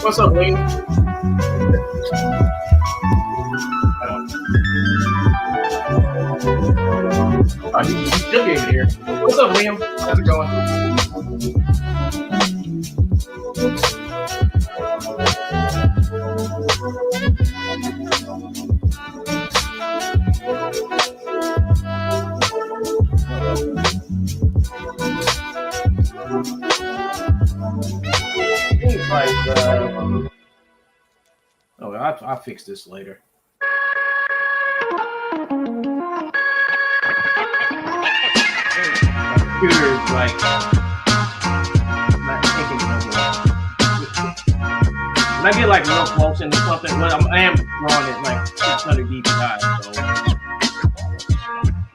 What's up, Wayne? Oh, he's still getting here. What's up, Liam? How's it going? Things like, oh, I'll fix this later. Computer's like not thinking no more. I get like real close into something, but I am drawing it like 600 DPI, so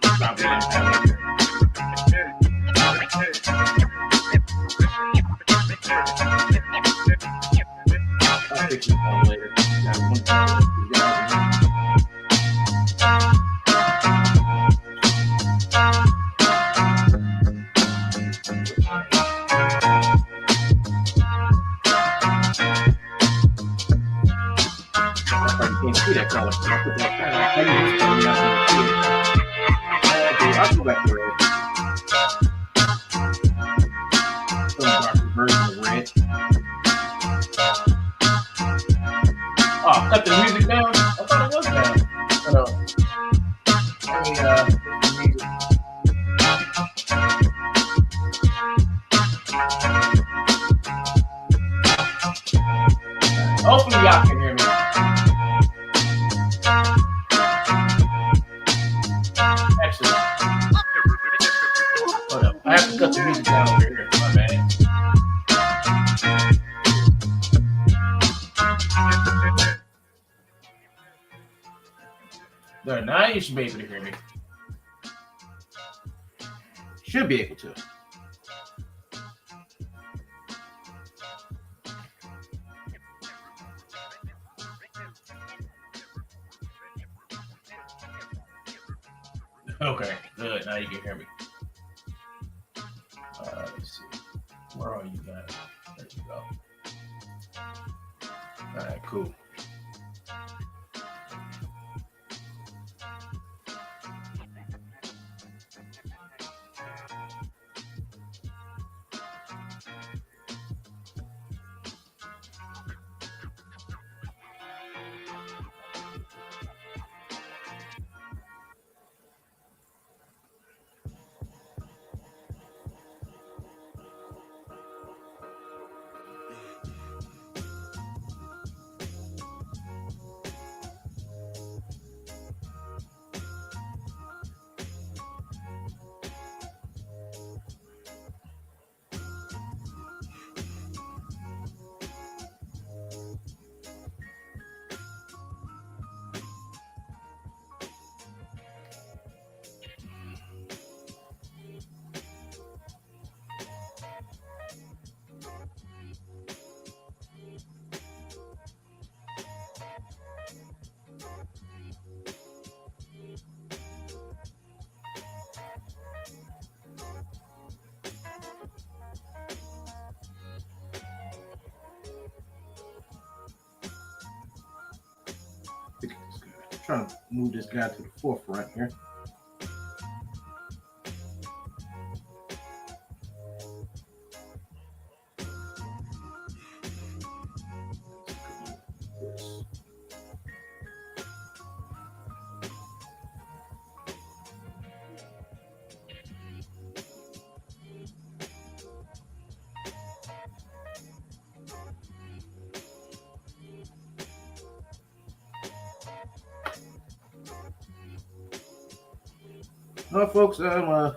probably not that much. I'll fix this one later. Can't see that color. I'll put that color. I use this color now. I'll go back to red. Some darker version of red. Oh, cut the music down? I thought it was down. Oh, no. I mean, the music. Hopefully y'all can hear me. Actually, hold up. I have to cut the music down over here. My bad. There, now you should be able to hear me. Should be able to. Okay, good. Now you can hear me. Let's see. Where are you guys? There you go. All right, cool. Trying to move this guy to the forefront here. Well, folks, I'm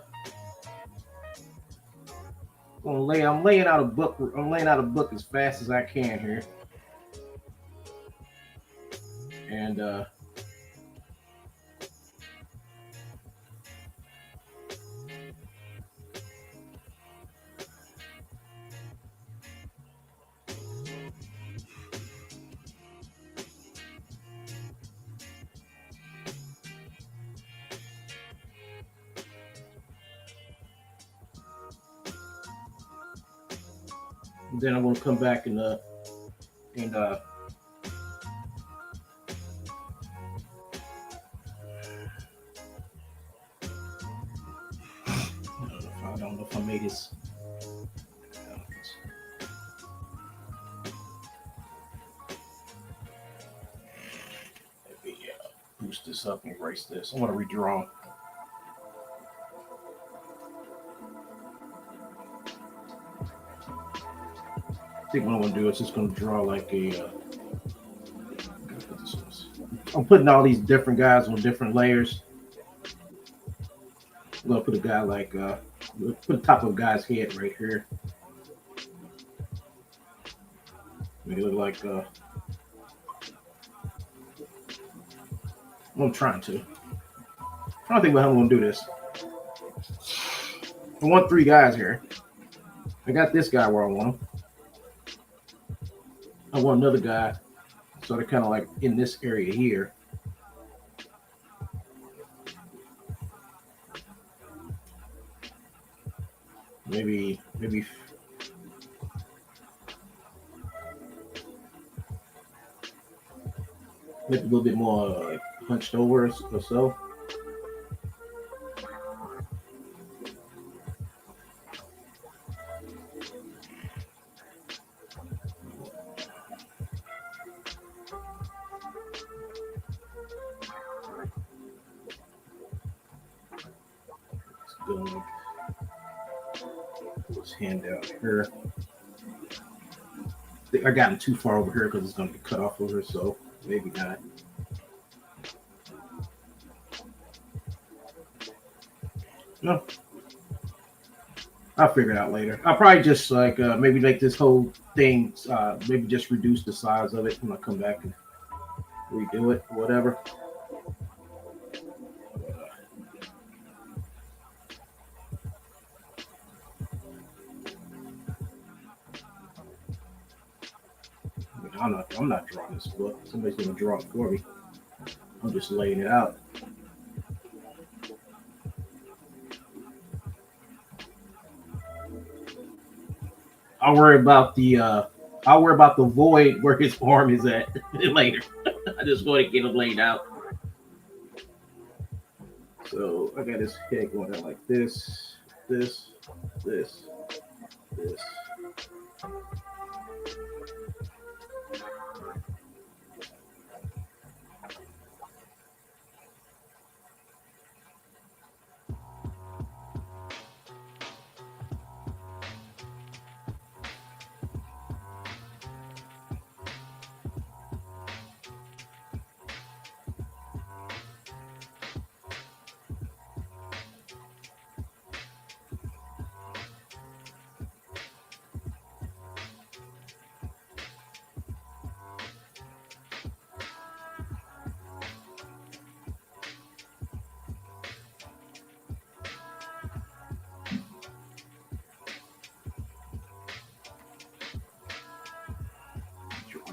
laying out a book. I'm laying out a book as fast as I can here, and then I'm going to come back and I don't know if I made this. Maybe boost this up and erase this. I want to redraw. I think what I'm going to do is just going to draw like a. I'm putting all these different guys on different layers. I'm going to put a guy like, put the top of a guy's head right here. Make it look like I'm trying to. I don't think how I'm gonna do this. I want 3 guys here. I got this guy where I want him. I want another guy, so they're kind of like in this area here. Maybe make a little bit more hunched over or so. Put his hand out here. I think I got him too far over here because it's going to be cut off over, so maybe not. No. I'll figure it out later. I'll probably just like maybe make this whole thing, maybe just reduce the size of it when I come back and redo it or whatever. I'm not drawing this book. Somebody's going to draw it for me. I'm just laying it out. I'll worry about the void where his arm is at later. I just want to get him laid out. So I got his head going out like this, this, this, this.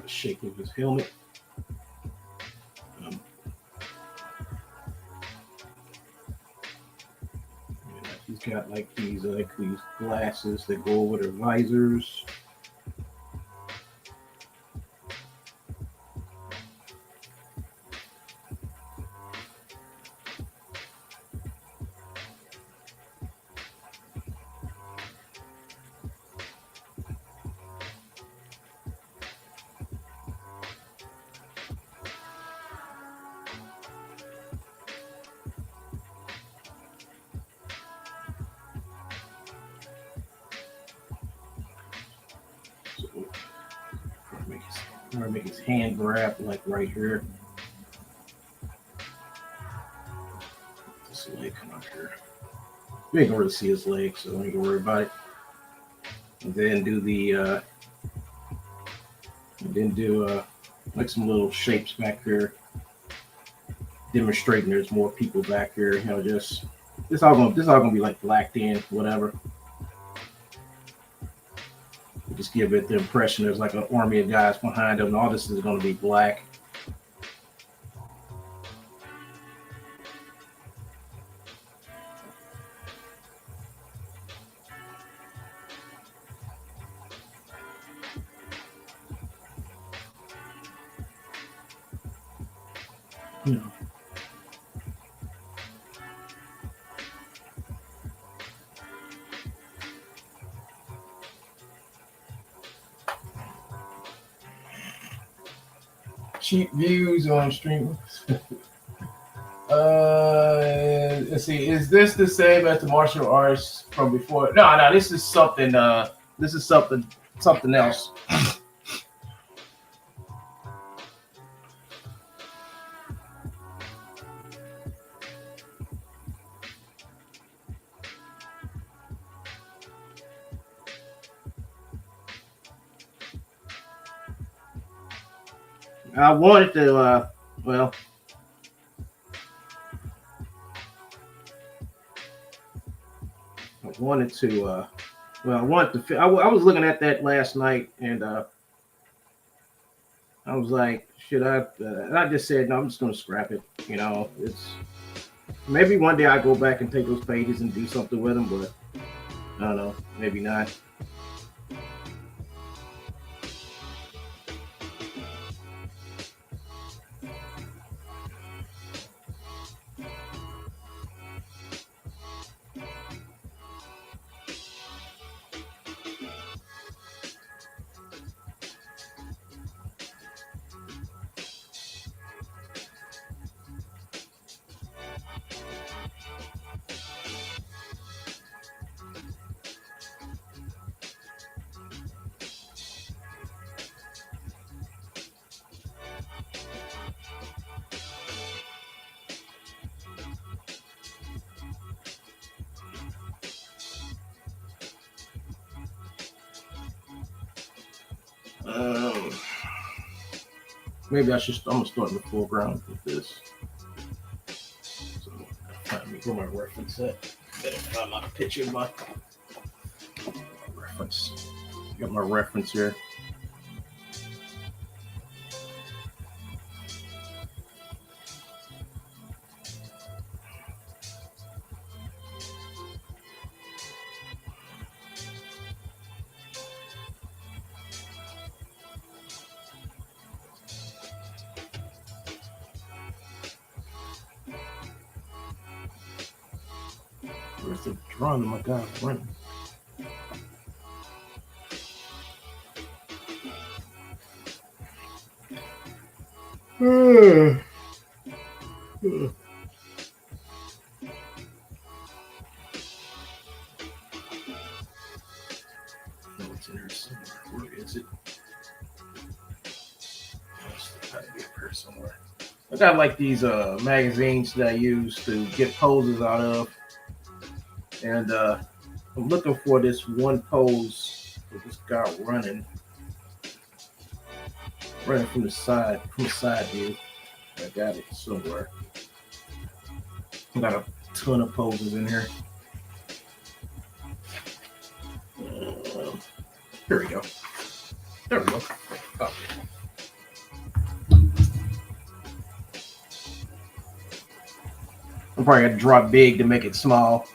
Shape of his helmet. He's got like these glasses that go over their visors. I'm gonna make his hand grab like right here. This leg come up here. You ain't gonna really see his leg, so don't even worry about it. And then do like some little shapes back here, demonstrating there's more people back here. You know, just this all gonna be like blacked in, whatever. Just give it the impression there's like an army of guys behind them, and all this is going to be black. No. Cheap views on stream. Let's see. Is this the same as the martial arts from before? No. This is something. This is something else. I wanted to. Well, wanted to. Well, I wanted to. I was looking at that last night, and I was like, should I? And I just said, no, I'm just going to scrap it. You know, it's maybe one day I go back and take those pages and do something with them, but I don't know, maybe not. Um, Maybe I should. I'm gonna start in the foreground with this. So, find me where my reference at. Better find my picture of my reference. Got my reference here. Where's the drawing? My God, running. It's in here somewhere. Where is it? It's gotta be up here somewhere. I got like these magazines that I use to get poses out of, and I'm looking for this one pose with this guy running from the side view. I got it somewhere. I got a ton of poses in here. Here we go. There we go. Oh. I'm probably gonna draw big to make it small.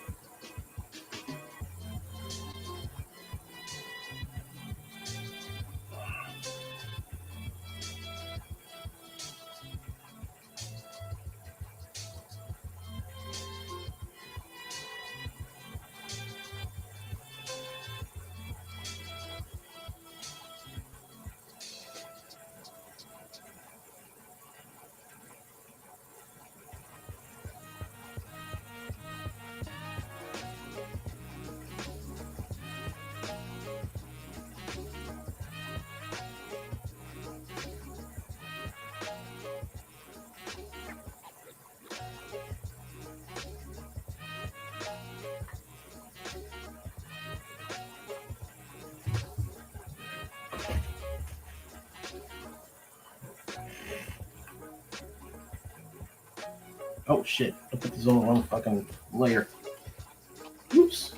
Oh shit, I put this on the wrong fucking layer. Oops.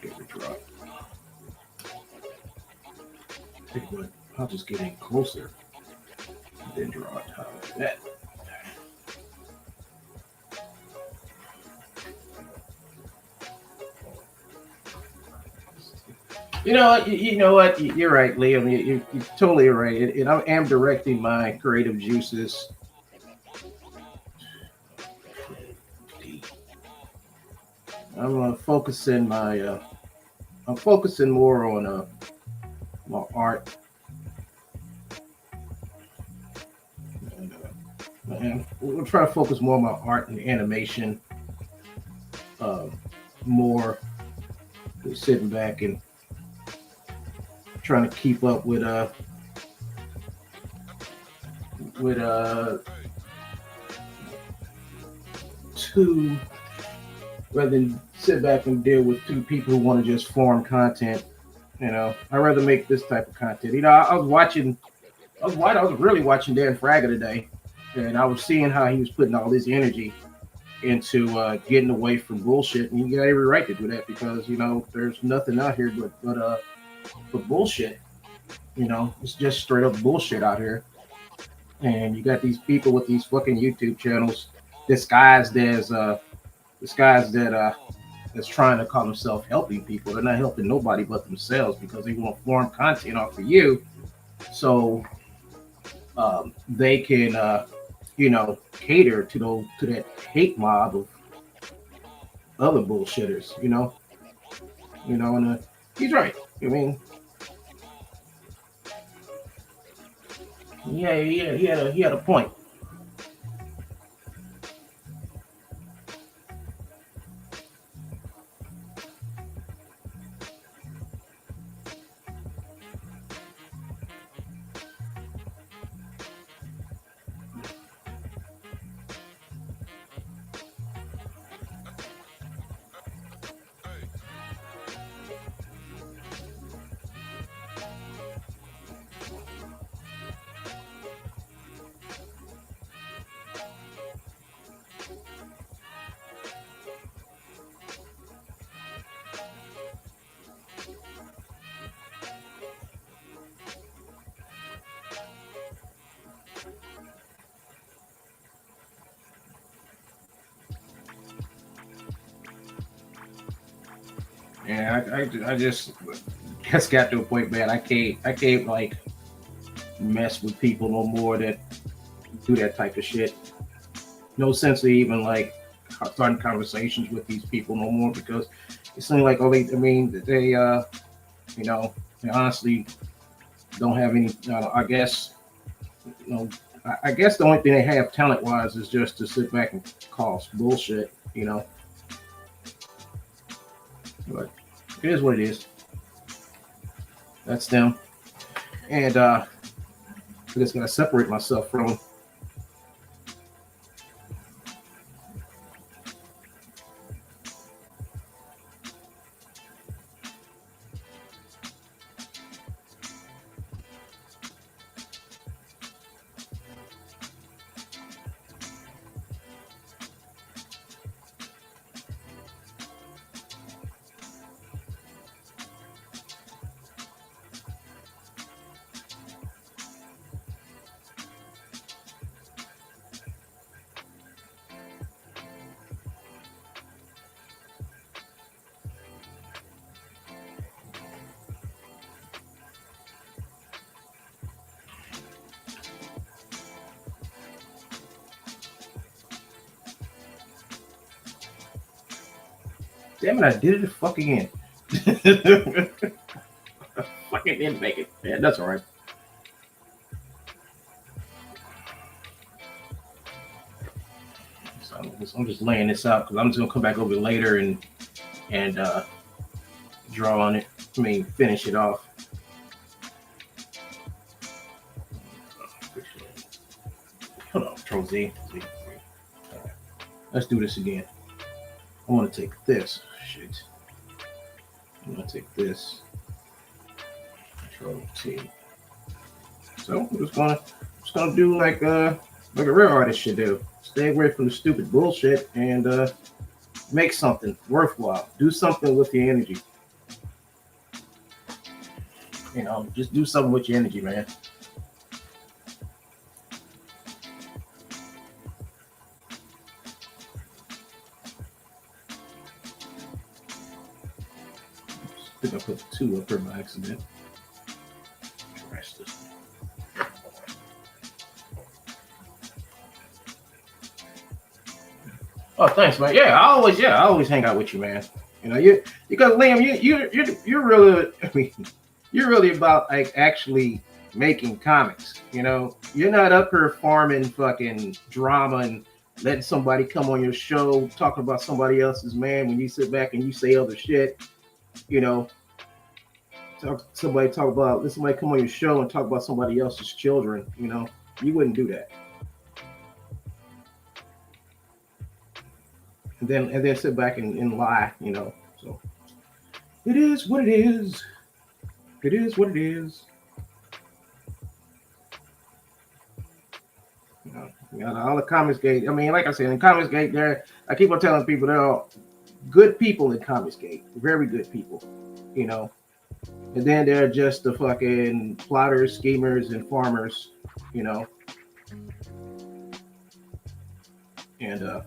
Get redraw. I'll just get in closer and then draw it like that. You know what? You know what? You're right, Liam. You're totally right. And I am directing my creative juices. I'm focusing my. I'm focusing more on my art. And we'll try to focus more on my art and animation. More sitting back and trying to keep up with two, rather than sit back and deal with two people who want to just form content. You know, I'd rather make this type of content. You know, I was really watching Dan Fraga today, And I was seeing how he was putting all this energy into getting away from bullshit, and you got every right to do that because there's nothing out here but bullshit. It's just straight up bullshit out here. And you got these people with these fucking YouTube channels disguised as disguised that that's trying to call themselves helping people. They're not helping nobody but themselves because they want to form content off of you, so they can cater to that hate mob of other bullshitters. And he's right. I mean, yeah, he had a point. Yeah, I just got to a point, man. I can't like mess with people no more that do that type of shit. No sense of even like starting conversations with these people no more because it seems like they honestly don't have any. I guess you know I guess the only thing they have talent wise is just to sit back and cause bullshit. But it is what it is. That's them, and I just gotta separate myself from them. Damn it, I did it fucking again. Fucking didn't make it. Yeah, that's all right. So I'm just laying this out because I'm just gonna come back over later and draw on it. I mean, finish it off. Hold on, Control Z. Z. All right. Let's do this again. I want to take this. Shit. I'm gonna take this. Control T. So I'm just gonna do like a real artist should do. Stay away from the stupid bullshit and make something worthwhile. Do something with your energy. Just do something with your energy, man. I think I put 2 up there by accident. Trash this. Oh, thanks, man. Yeah, I always hang out with you, man. Because Liam, you're really, I mean, you're really about like actually making comics. You're not up here farming fucking drama and letting somebody come on your show talking about somebody else's man when you sit back and you say other shit. You know, let somebody come on your show and talk about somebody else's children. You wouldn't do that. And then sit back and lie. So it is what it is. It is what it is. You know, all the Comics Gate. I mean, like I said, in Comics Gate, I keep on telling people there are good people in Comics Gate, very good people. You know, and then there are just the fucking plotters, schemers, and farmers. You know, and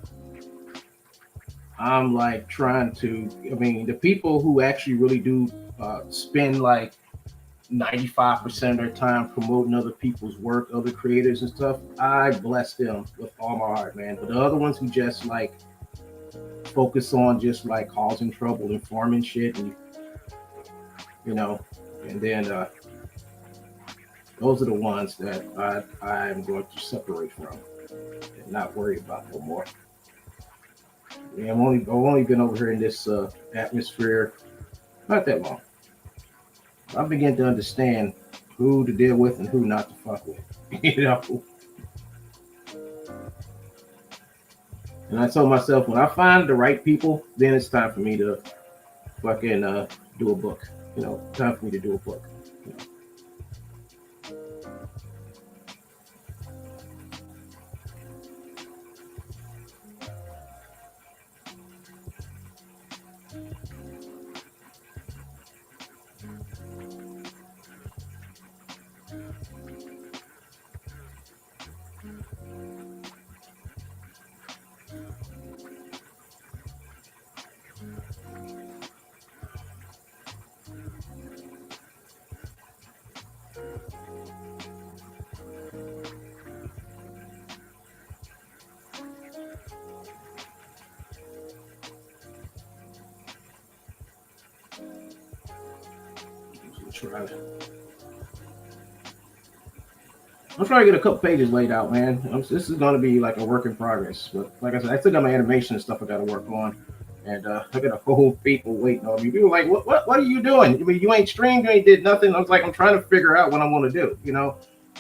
I'm like trying to. I mean, the people who actually really do spend like 95% of their time promoting other people's work, other creators and stuff, I bless them with all my heart, man. But the other ones who just like focus on just like causing trouble and farming shit, and you know, and then those are the ones that I'm going to separate from and not worry about no more. Yeah, I've only been over here in this atmosphere not that long. I begin to understand who to deal with and who not to fuck with. You know. And I told myself, when I find the right people, then it's time for me to fucking do a book. You know, time for me to do a book. You know. I'm trying to get a couple pages laid out, man. This is going to be like a work in progress. But like I said, I still got my animation and stuff I got to work on. And I got a whole people waiting on me. People are like, what are you doing? I mean, you ain't streamed, you ain't did nothing. I was like, I'm trying to figure out what I want to do, you know?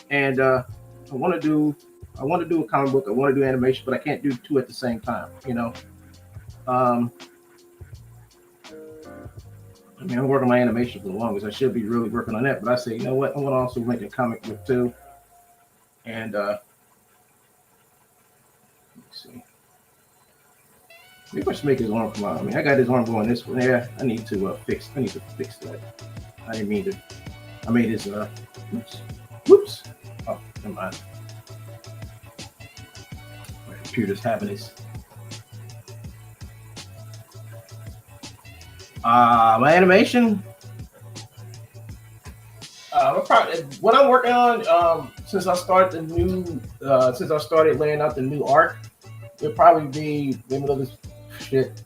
And I want to do a comic book. I want to do animation, but I can't do two at the same time, you know? I mean, I'm working on my animation for the longest. I should be really working on that. But I say, you know what? I'm going to also make a comic book too. And let's see. Maybe I should make his arm come out. I mean, I got his arm going this way. Yeah, I need to fix that. I didn't mean to. I made his whoops. Oh, never mind. My computer's having this. My animation. What I'm working on, since I started laying out the new art, it'll probably be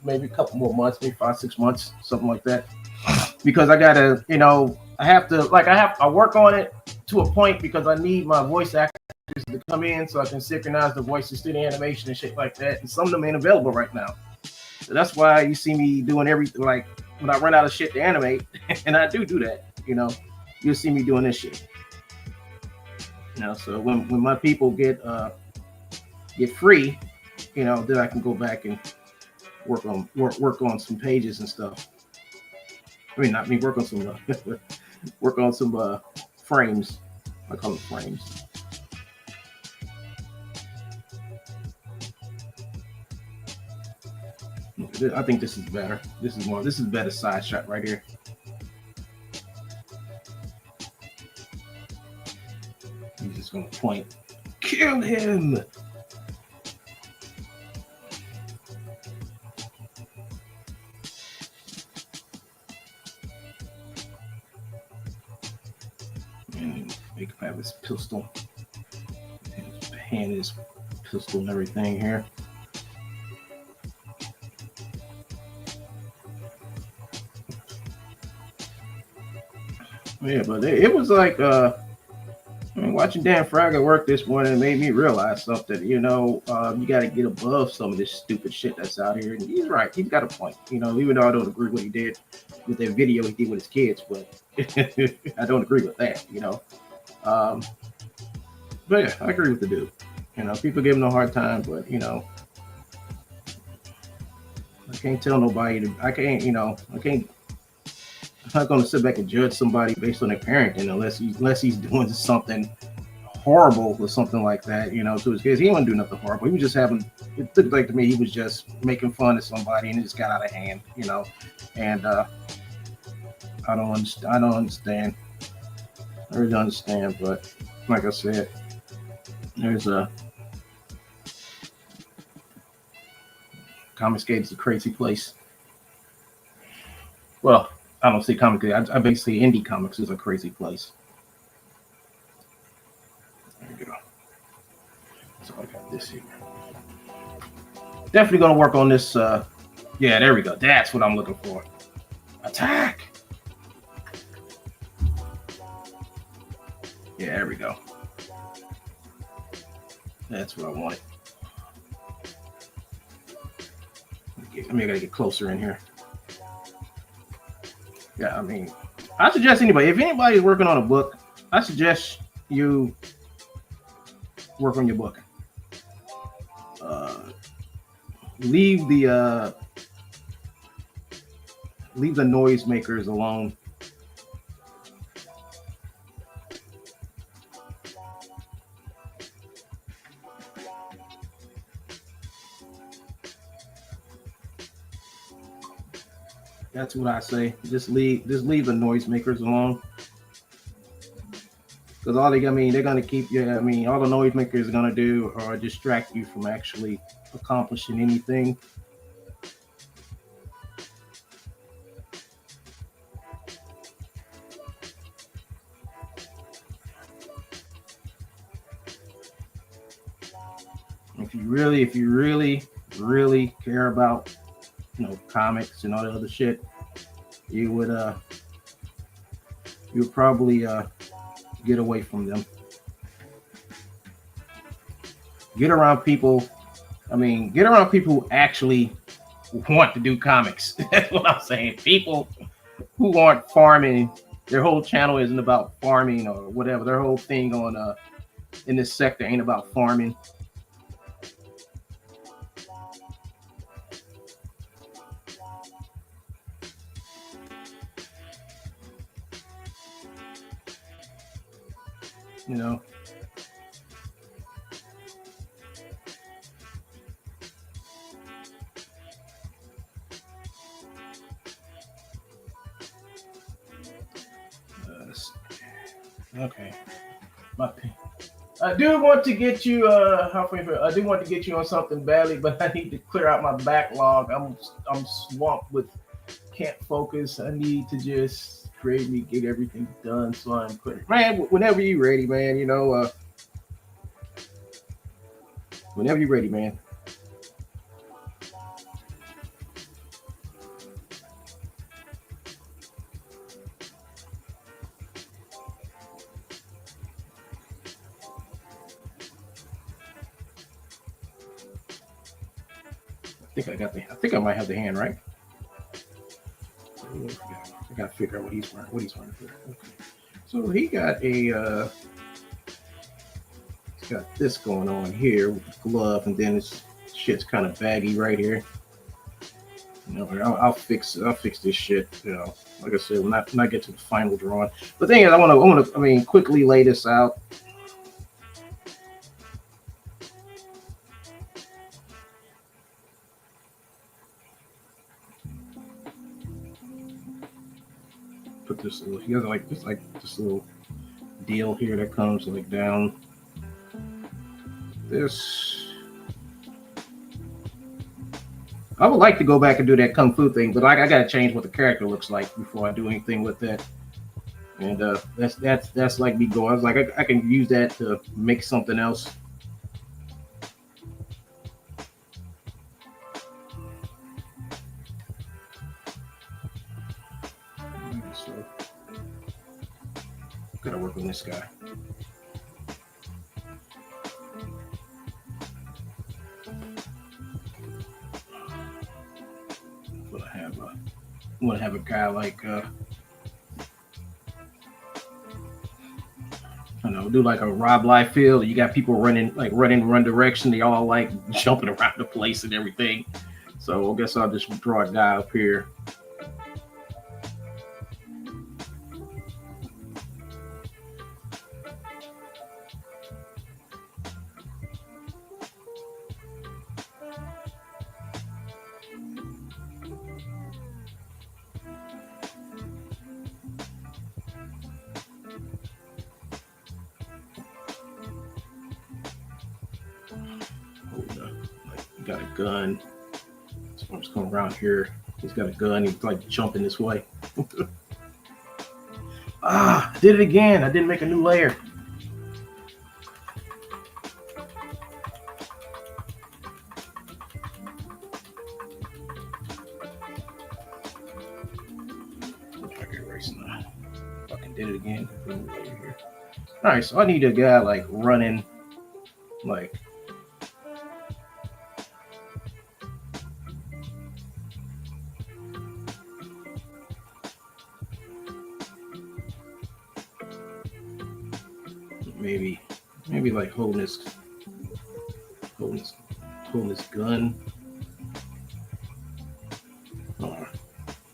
maybe a couple more months, maybe 5-6 months, something like that. Because I gotta, I work on it to a point because I need my voice actors to come in so I can synchronize the voices through the animation and shit like that. And some of them ain't available right now. So that's why you see me doing everything, like when I run out of shit to animate, and I do that, you know. You'll see me doing this shit. You know, so when my people get free, you know, then I can go back and work on some pages and stuff. I mean, not me, work on some frames. I call them frames. I think this is better. This is better side shot right here. He's just gonna point. Kill him! And make him have his pistol. His hand, his pistol and everything here. Yeah, but it was like watching Dan Fragger work this morning made me realize something. You know, you got to get above some of this stupid shit that's out here. And he's right. He's got a point. You know, even though I don't agree with what he did with that video he did with his kids, but I don't agree with that. You know, but yeah, I agree with the dude. You know, people give him a hard time, but you know, I can't tell nobody. I'm not going to sit back and judge somebody based on their parenting unless he's doing something horrible or something like that, you know, to his kids. He didn't do nothing horrible. He was just having, it looked like to me, he was just making fun of somebody and it just got out of hand, you know. And I don't understand. I don't understand. I really don't understand. But like I said, there's a Comicsgate is a crazy place. Well, I don't say Comicsgate. I basically indie comics is a crazy place. There we go. So I got this here. Definitely gonna work on this. Yeah, there we go. That's what I'm looking for. Attack. Yeah, there we go. That's what I wanted. I mean, I gotta get closer in here. Yeah, I mean, I suggest anybody, if anybody's working on a book, I suggest you work on your book. Leave the noisemakers alone. That's what I say. Just leave the noisemakers alone. Because all they're gonna keep you. I mean, all the noisemakers are gonna do are distract you from actually accomplishing anything. If you really care about, you know, comics and all that other shit, you would probably get away from them. Get around people. I mean, get around people who actually want to do comics. That's what I'm saying. People who aren't farming. Their whole channel isn't about farming or whatever. Their whole thing on in this sector ain't about farming. You know. Okay. I do want to get you I do want to get you on something badly, but I need to clear out my backlog. I'm swamped with can't focus. I need to just create get everything done so I'm clear. Man, whenever you're ready, man, you know, whenever you're ready, man. I think I might have the hand right. I gotta figure out what he's wearing. Okay. So he got a he's got this going on here with the glove, and then his shit's kind of baggy right here. You know, I'll fix this shit. You know, like I said, when I get to the final drawing. The thing is, I want to quickly lay this out. Put this little, he has like this little deal here that comes like down this. I would like to go back and do that kung fu thing, but I gotta change what the character looks like before I do anything with that. And that's like me going. I was like, I can use that to make something else. So, gotta work on this guy. I want to have a guy like I don't know, do like a Rob Liefeld. You got people running one direction. They all like jumping around the place and everything. So I guess I'll just draw a guy up here. got a gun. So I'm just going around here. He's got a gun. He's like jumping this way. I did it again. I didn't make a new layer. I can erase now. Fucking did it again. All right, so I need a guy like running, like. Maybe like holding this gun.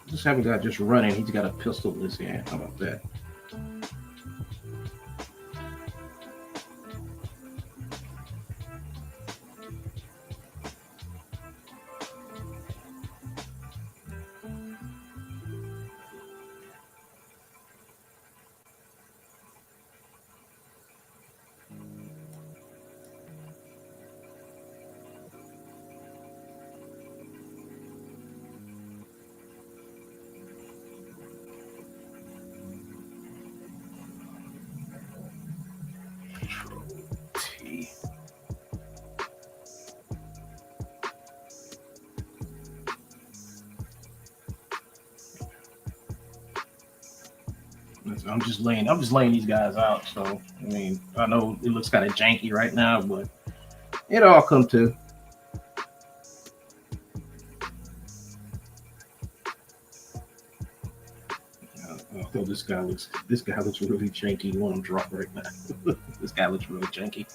Just have a guy just running. He's got a pistol in his hand. How about that? I'm just laying these guys out. So I mean, I know it looks kind of janky right now, but it all come to. Although this guy looks really janky. You want him drop right now. This guy looks really janky.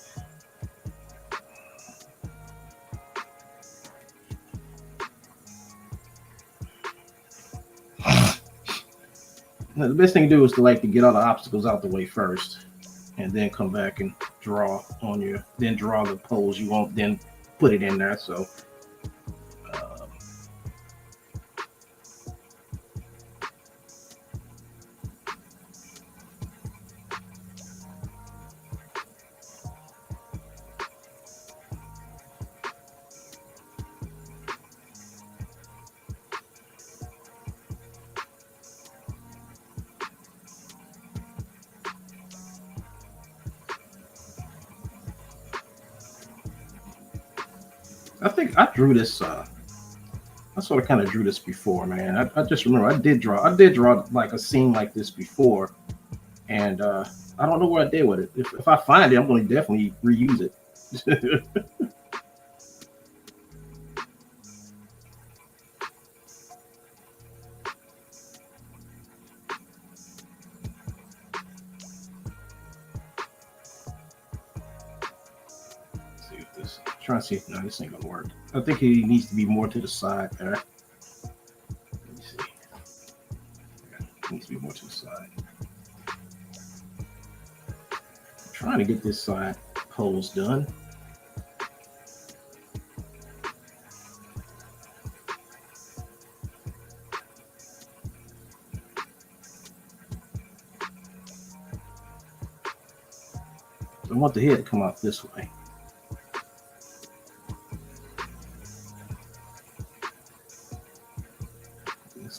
Now, the best thing to do is to get all the obstacles out the way first, and then come back and draw on your. Then draw the pose you want. Then put it in there. So. I think I drew this. I sort of kind of drew this before, man. I just remember I did draw like a scene like this before, and I don't know what I did with it. If I find it, I'm going to definitely reuse it. Trying to see if this ain't gonna work. I think he needs to be more to the side there. Let me see. He needs to be more to the side. I'm trying to get this side pose done. I want the head to come out this way.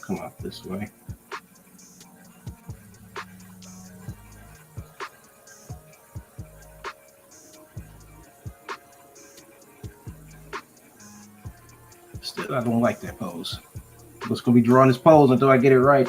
Come out this way. Still, I don't like that pose. I'm just gonna be drawing this pose until I get it right.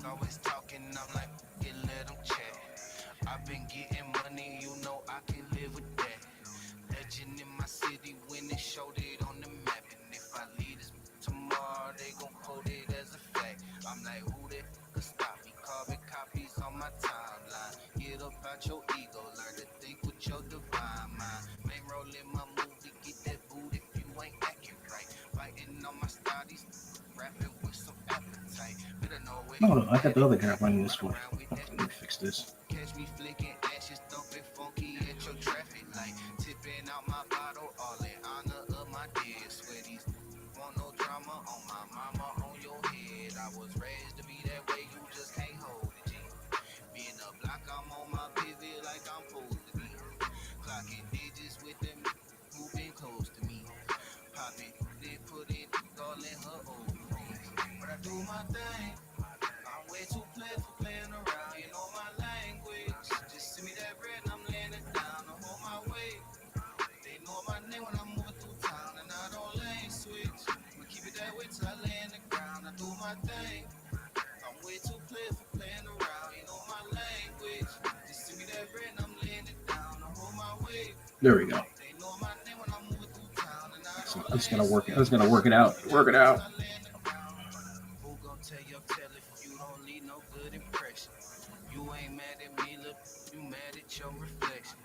Always talking, I'm like, let them chat. I've been getting money, you know I can live with that. Legend in my city when they showed it on the map. And if I leave this tomorrow, they gon' quote it as a fact. I'm like, who that could stop me? Carbon copies on my timeline. Get up out your ego, learn to think with your way. No, no, I got the Had it other guy running cracking, this run way. around with that. Let me fix this. Catch me flicking ashes, thumping funky at your traffic light. Tipping out my bottle, all in honor of my dead sweaties. Want no drama on my mama, on your head. I was raised to be that way, you just can't hold it, G. Being a block, I'm on my pivot like I'm supposed to be. Clocking digits with them who been close to me. Popping, then put it all in her ovaries. But I do my thing. I'm way too played for playing around. You know my language. Just send me that bread and I'm laying it down. I hold my weight. They know my name when I'm moving through town and I don't lane switch. I'ma keep it that way till I lay in the ground. I do my thing. I'm way too played for playing around. You know my language. Just send me that bread and I'm laying it down. I hold my weight. There we go. They know my name when I'm moving through town and I So don't I just lane gotta work. I switch. just gotta work it I'ma out. keep it that Work it way till out. I lay in the ground. Who gon' tell your tale if you don't leave no good impression? You ain't mad at me, look, you mad at your reflection.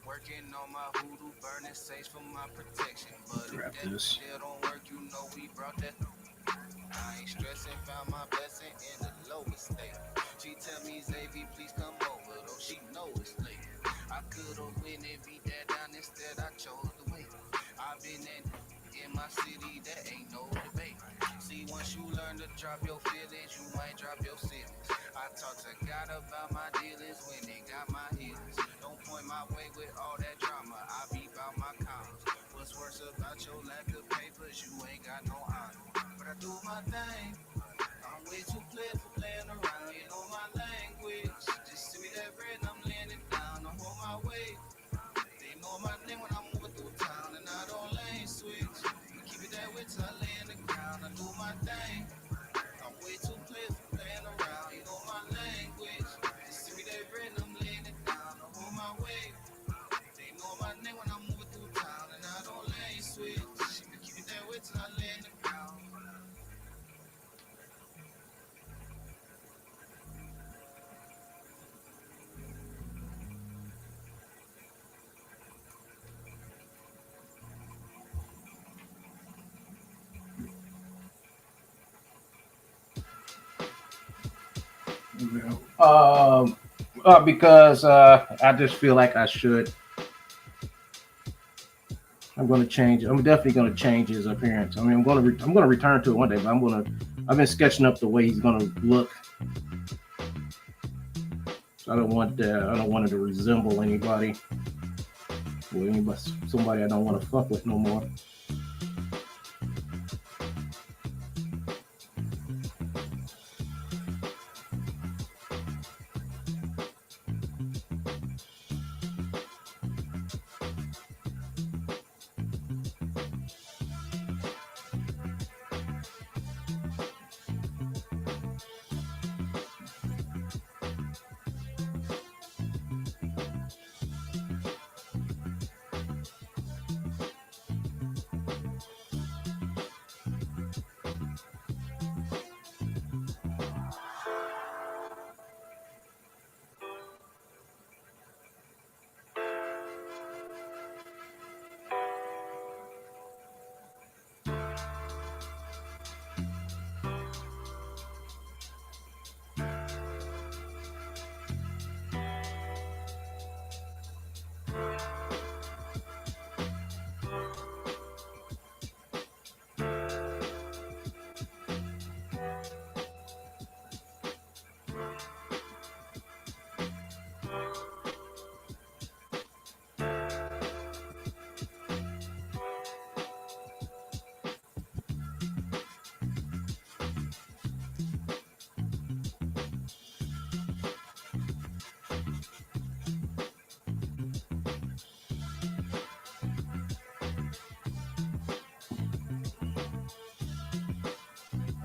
Working on my hoodoo, burning sage for my protection. But if Grab that this. still don't work, you know we brought that. I ain't stressing, found my blessing in the lowest state. She tell me, Xavier, please come over, though she know it's late. I could've went and beat that down, instead I chose to wait. I've been in my city, that ain't no debate. See, once you learn to drop your feelings, you might drop your ceilings. I talk to God about my dealings when they got my healings. Don't point my way with all that drama, I be about my commas. What's worse about your lack of papers, you ain't got no honor. But I do my thing. I'm way too played for playing around. You know my language. Just send me that bread and I'm laying it down. I hold my weight. They know my name when I'm moving through town and I don't lane switch. I'ma keep it that way till I lay in the ground. I do my thing. I'm way too played for playing around. You know my language. Just send me that bread and I'm laying it down. I hold my weight. They know my name when I'm moving through town and I don't lane switch. I'ma keep it that way till I lay in the ground. Because I just feel like I should. I'm going to change. I'm definitely going to change his appearance. I mean, I'm going to return to it one day, but I've been sketching up the way he's going to look. So I don't want it to resemble anybody, or anybody, somebody I don't want to fuck with no more.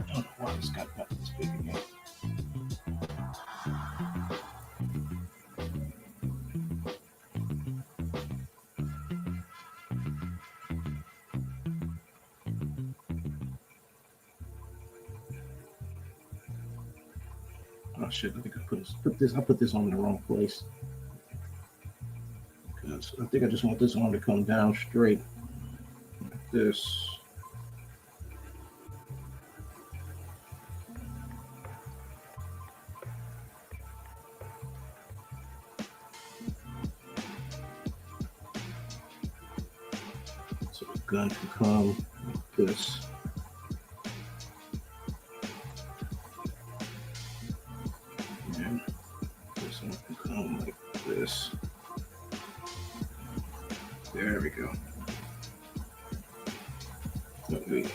I don't know why this got this big again. Oh shit! I think I put this on in the wrong place. Because I think I just want this one to come down straight. Like this. gun can come like this. And this one can come like this. There we go. Okay.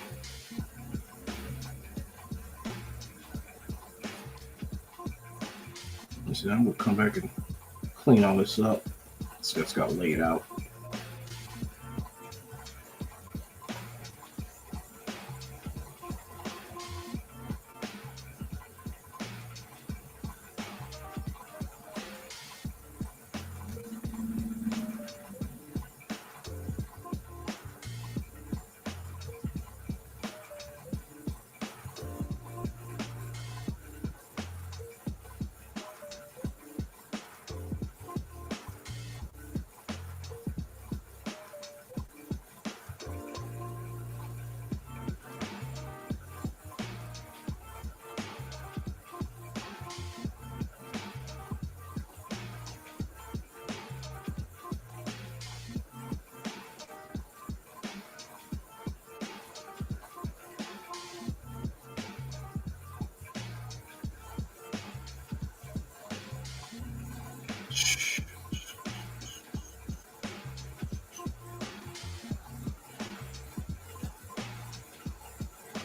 So I'm gonna come back and clean all this up. So it's got laid out.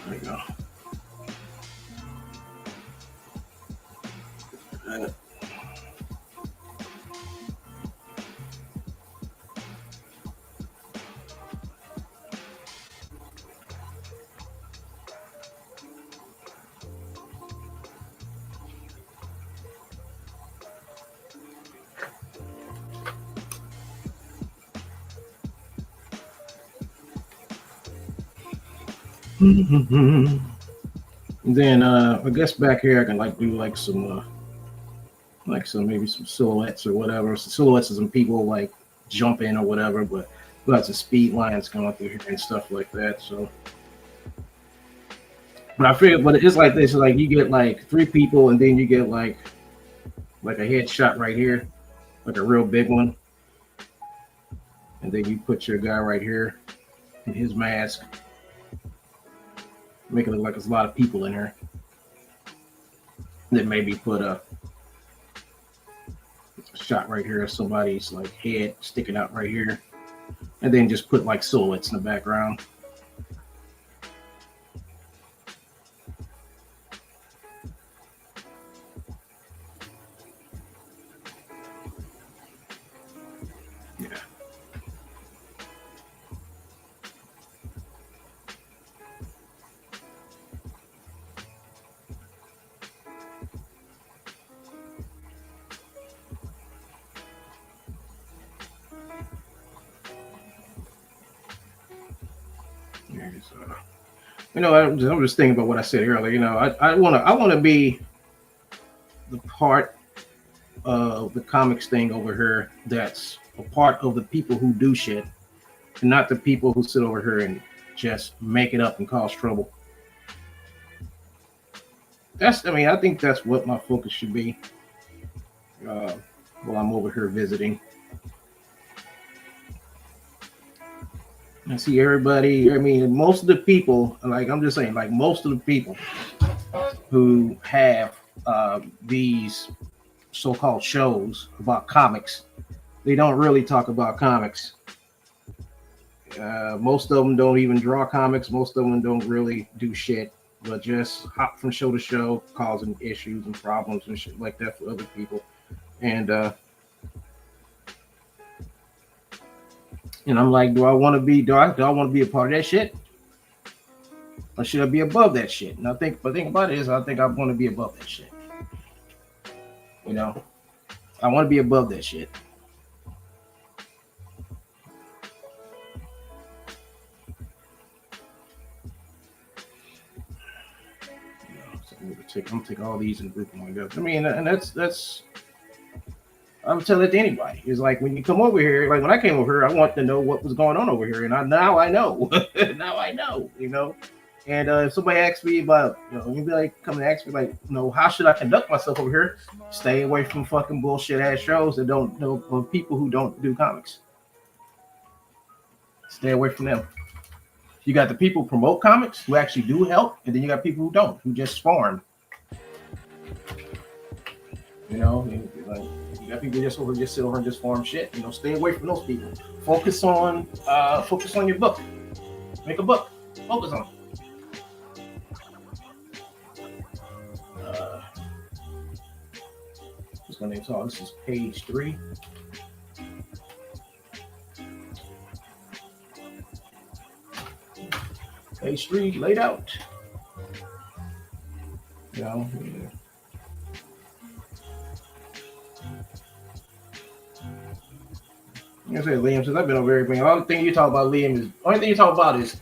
There we go. Then I guess back here I can like do like some maybe some silhouettes or whatever. So silhouettes of some people like jumping or whatever, but lots of speed lines going through here and stuff like that. So, but I figure, but it's like this: like you get like 3 people, and then you get like a headshot right here, like a real big one, and then you put your guy right here in his mask, make it look like there's a lot of people in here. Then maybe put a shot right here of somebody's like head sticking out right here, and then just put like silhouettes in the background. Yeah. I'm just thinking about what I said earlier. I want to be the part of the comics thing over here that's a part of the people who do shit, and not the people who sit over here and just make it up and cause trouble. I think that's what my focus should be while I'm over here visiting. I see everybody. Most of the people, like I'm just saying, like most of the people who have these so-called shows about comics, they don't really talk about comics. Most of them don't even draw comics. Most of them don't really do shit, but just hop from show to show, causing issues and problems and shit like that for other people. And I'm like, do I want to be a part of that shit? Or should I be above that shit? And the thing about it is, I think I want to be above that shit. I want to be above that shit. So I'm gonna take all these and group them together. And that's. I'm telling it to anybody. It's like when you come over here, like when I came over here, I wanted to know what was going on over here, and now I know. Now I know, And if somebody asks me about, you'd be like, come and ask me, like, how should I conduct myself over here? Stay away from fucking bullshit ass shows that don't know of people who don't do comics. Stay away from them. You got the people who promote comics who actually do help, and then you got people who don't, who just farm. You know, like, you got people just sit over and just farm shit. You know, stay away from those people. Focus on your book. Make a book. Focus on it. What's my name? So this is page 3. Page 3 laid out. You know. Yeah. Like I said, Liam, since I've been over everything, all the thing you talk about, Liam, is only thing you talk about is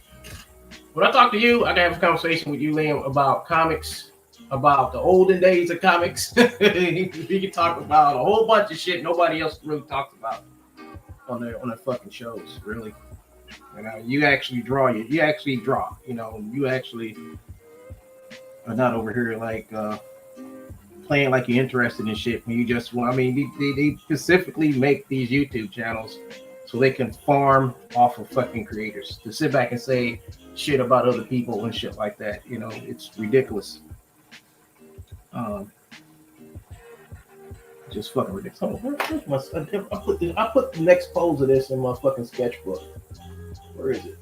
when I talk to you, I can have a conversation with you, Liam, about comics, about the olden days of comics. We can talk about a whole bunch of shit nobody else really talks about on their fucking shows, really. You know, you actually draw. You actually draw. You know, you actually are not over here like playing like you're interested in shit. When you just, I mean, they specifically make these YouTube channels so they can farm off of fucking creators to sit back and say shit about other people and shit like that. You know, it's ridiculous. Just fucking ridiculous. I put the next pose of this in my fucking sketchbook. Where is it?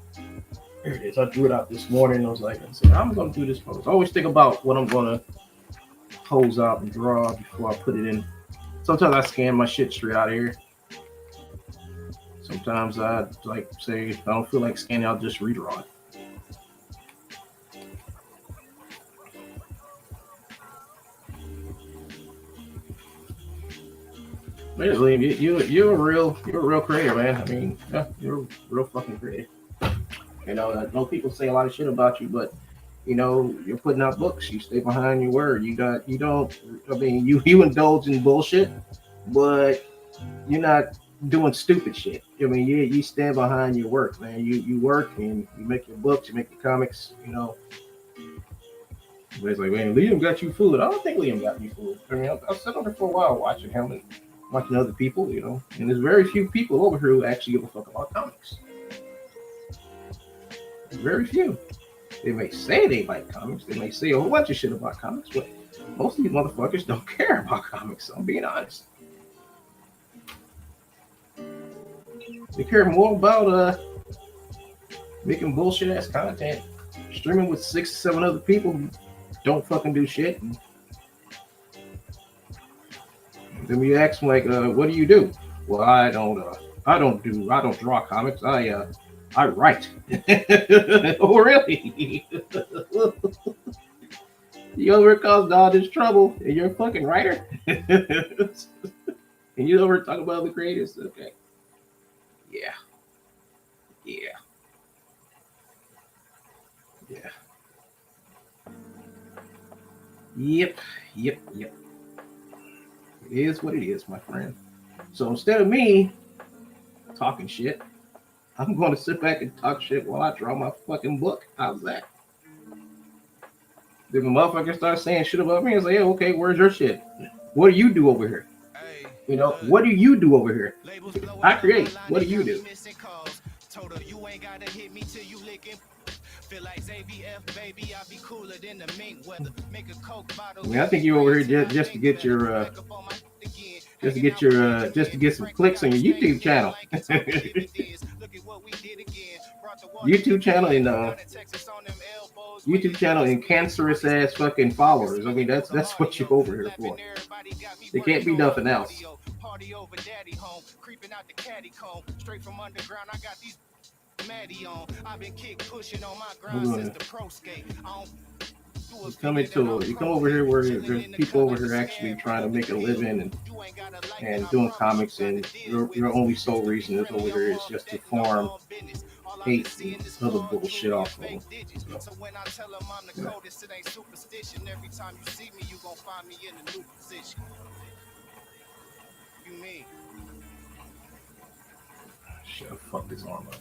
Here it is. I drew it out this morning. I was like, I'm gonna do this pose. I always think about what I'm gonna pose out and draw before I put it in. Sometimes I scan my shit straight out of here. Sometimes I like say if I don't feel like scanning, I'll just redraw it. You're a real creator, man. I mean, yeah, you're a real fucking creator. You know, I know people say a lot of shit about you, but you know, you're putting out books. You stay behind your word. You don't. I mean, you indulge in bullshit, but you're not doing stupid shit. I mean, you stand behind your work, man. You work and you make your books, you make your comics. You know, but it's like, man, Liam got you fooled. I don't think Liam got me fooled. I mean, I've sat on there for a while watching him and watching other people. You know, and there's very few people over here who actually give a fuck about comics. Very few. They may say they like comics. They may say a whole bunch of shit about comics, but most of these motherfuckers don't care about comics. I'm being honest. They care more about making bullshit ass content, streaming with 6 or 7 other people who don't fucking do shit. And then we ask them like, what do you do? Well, I don't draw comics. I write. Oh, really? You ever caused all this trouble and you're a fucking writer? And you ever talk about the creators? Okay. Yeah. Yep. It is what it is, my friend. So instead of me talking shit, I'm going to sit back and talk shit while I draw my fucking book. How's that? If a motherfucker starts saying shit about me, I say, yeah, okay, where's your shit? What do you do over here? You know, what do you do over here? I create. What do you do? I mean, I think you're over here just to get your just to get some clicks on your YouTube channel. YouTube channel and cancerous ass fucking followers. I mean, that's what you're over here for. They can't be nothing else. You come over here where there's people over here actually trying to make a living and doing comics, and your only sole reason is over here is just to farm hate and other bullshit off of them. So when I tell them I'm the coldest, it ain't superstition. Every time you see me, you gonna find me in a new position. You mean? Shit, fuck this arm up.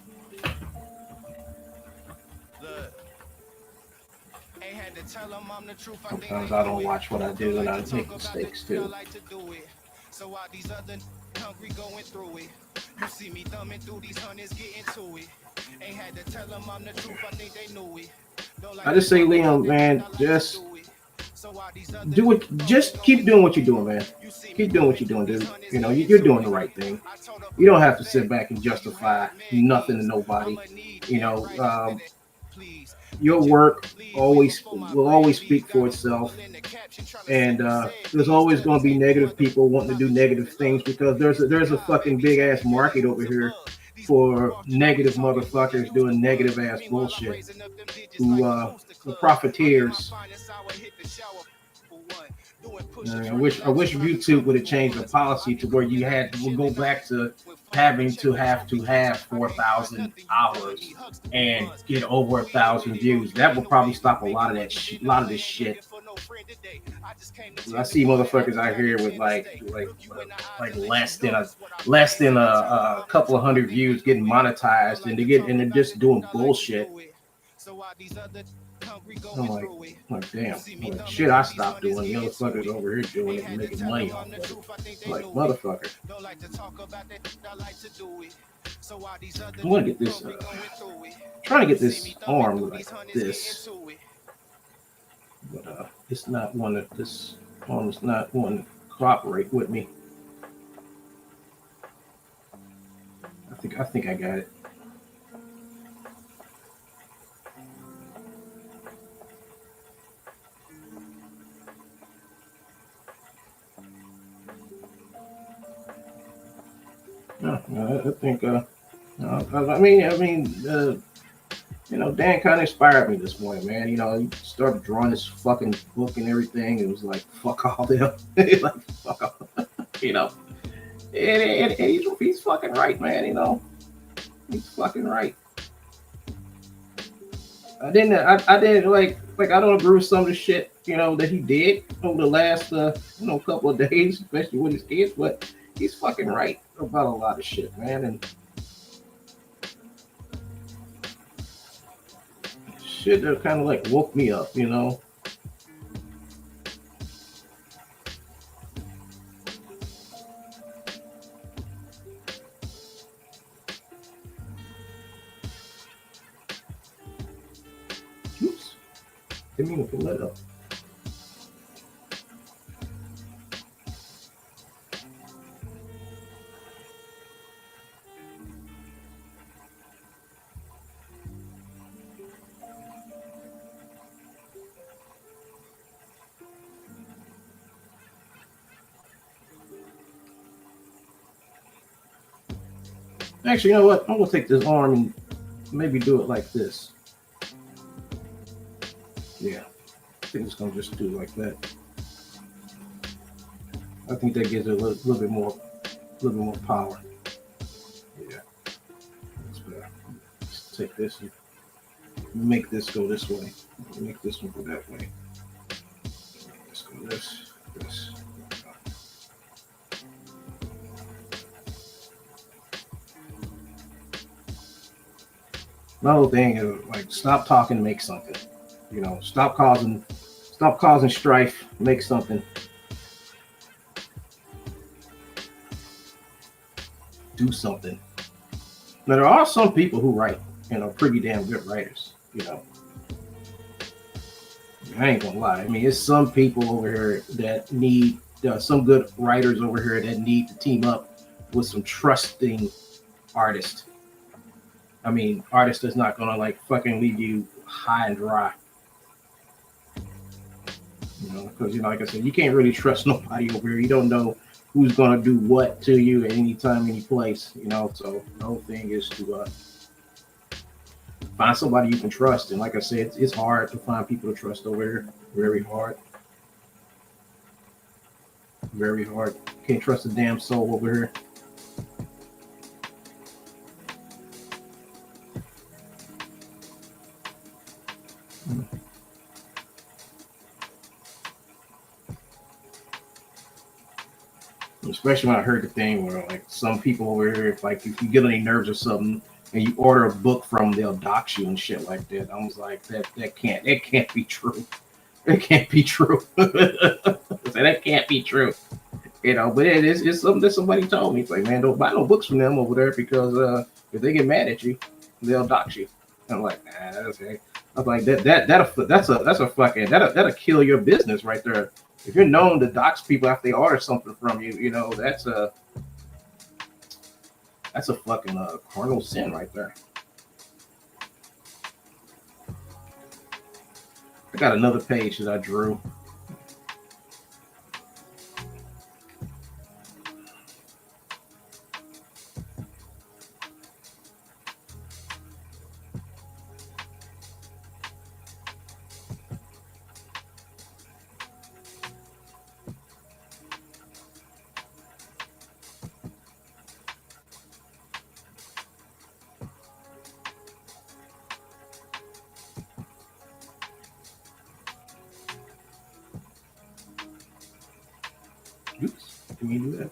Look. Sometimes I don't watch what I do and I make mistakes too. So while these other hungry going through it, you see me thumbing through these hundreds getting to it. Ain't had to tell them I'm the truth, I think they knew it. Don't like I to just say, talk about Liam, it, but man, I like to just do it. So why these other do it. punks Just keep going doing what through you're it? doing, man. You see me Keep doing what coming you're through doing, these dude. hundreds, You know, getting you're to doing the it. right thing. I told her You fuck don't have that to sit vet. back and Where you had justify it, man, nothing to is nobody. I'ma need You that know, right after that. Please, your would you work leave way always before my will always speak grave? for Got itself. approval in the caption, trying to And see me said there's these always to the going to be table, negative mother. people wanting to I've do been negative chosen, things love. because It's the there's a God, fucking baby. big Tell ass me really market over who's here above. These for crossed and always negative talking what they motherfuckers used to doing was. negative ass Meanwhile, I'm bullshit, raising up them digits who like a booster who club. I'm in my profiteers. finest hour, hit the shower for one. Doing I push-ups, I relaxing wish by the YouTube would covers have for changed the once. I policy be to where cooling, you I be had would go chilling, I back to with fun. having Check to the have trophy case. I can't cry 4,000 nothing. You telling me hours Huxtable and runs. get over Who he is 1,000 really won't views. get That in would the probably way. stop a Maybe lot of what that you did a not lot of say this ain't shit. looking for no friend today. I just came to I tell the see boy that I motherfuckers just out don't here with intend to stay. Look you in the eyes like and let you know just what I less face. than I tell them a I'm the couple of truth, I hundred think they views getting knew it. Don't monetized, and like to talk they're about just it, but doing I like to bullshit. do it. So why these other hungry I'm going like, through it? You damn, see I'm me like thumbing shit. I through these stopped hundreds, doing. The getting to motherfuckers it. over here doing Ain't it and had to making tell them money I'm off the of it. truth, I think I'm they like, knew it. motherfucker, Don't like to talk about that, I like to do it. So why these other I'm gonna get this. hungry going through it? Trying to You get see this me thumbing arm through like these hundreds, getting this, to it. but it's not one of this arm is not one to cooperate with me. I think I got it. No, no, I think I mean, you know, Dan kind of inspired me this morning, man. You know, he started drawing this fucking book and everything. It was like, fuck all them. Like, fuck all. You know, and he's fucking right, man. You know, he's fucking right. I didn't like I don't agree with some of the shit, you know, that he did over the last you know, couple of days, especially with his kids, but he's fucking right about a lot of shit, man. And shit that kind of like woke me up, you know. Oops, didn't mean to pull that up. Actually, you know what? I'm gonna take this arm and maybe do it like this. Yeah, I think it's gonna just do it like that. I think that gives it little bit more, little bit more power. Yeah, that's better. Let's take this and make this go this way. Make this one go that way. Let's go this. My whole thing is like, stop talking, make something. You know, stop causing strife, make something, do something. Now there are some people who write, you know, pretty damn good writers. You know, I ain't gonna lie. I mean, it's some people over here that need some good writers over here that need to team up with some trusting artists. I mean, artist that's not gonna like fucking leave you high and dry. You know, because you know, like I said, you can't really trust nobody over here. You don't know who's gonna do what to you at any time, any place. You know, so the whole thing is to find somebody you can trust. And like I said, it's hard to find people to trust over here. Very hard. Very hard. Can't trust a damn soul over here. Especially when I heard the thing where like some people over here, if you get on any nerves or something and you order a book from them, they'll dox you and shit like that. I was like, that can't be true. It can't be true. That can't be true. You know, but it's something that somebody told me. It's like, man, don't buy no books from them over there because if they get mad at you, they'll dox you. I'm like, nah, that's okay. I was like, that's a fucking that'll kill your business right there. If you're known to dox people after they order something from you, that's a fucking carnal sin right there. I got another page that I drew. Oops, can you do that?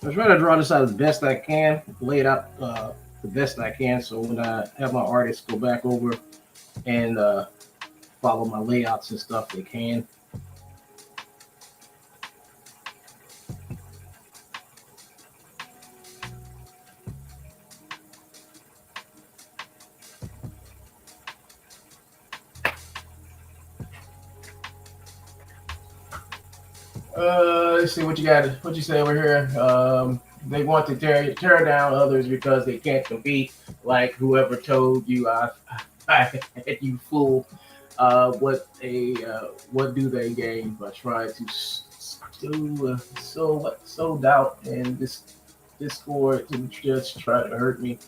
I try to draw this out as best I can, lay it out the best I can. So when I have my artists go back over and follow my layouts and stuff, they can. Let's see what you got. What you say over here? They want to tear down others because they can't compete. Like whoever told you I had you fool. What do they gain by trying to sow doubt and discord to just try to hurt me?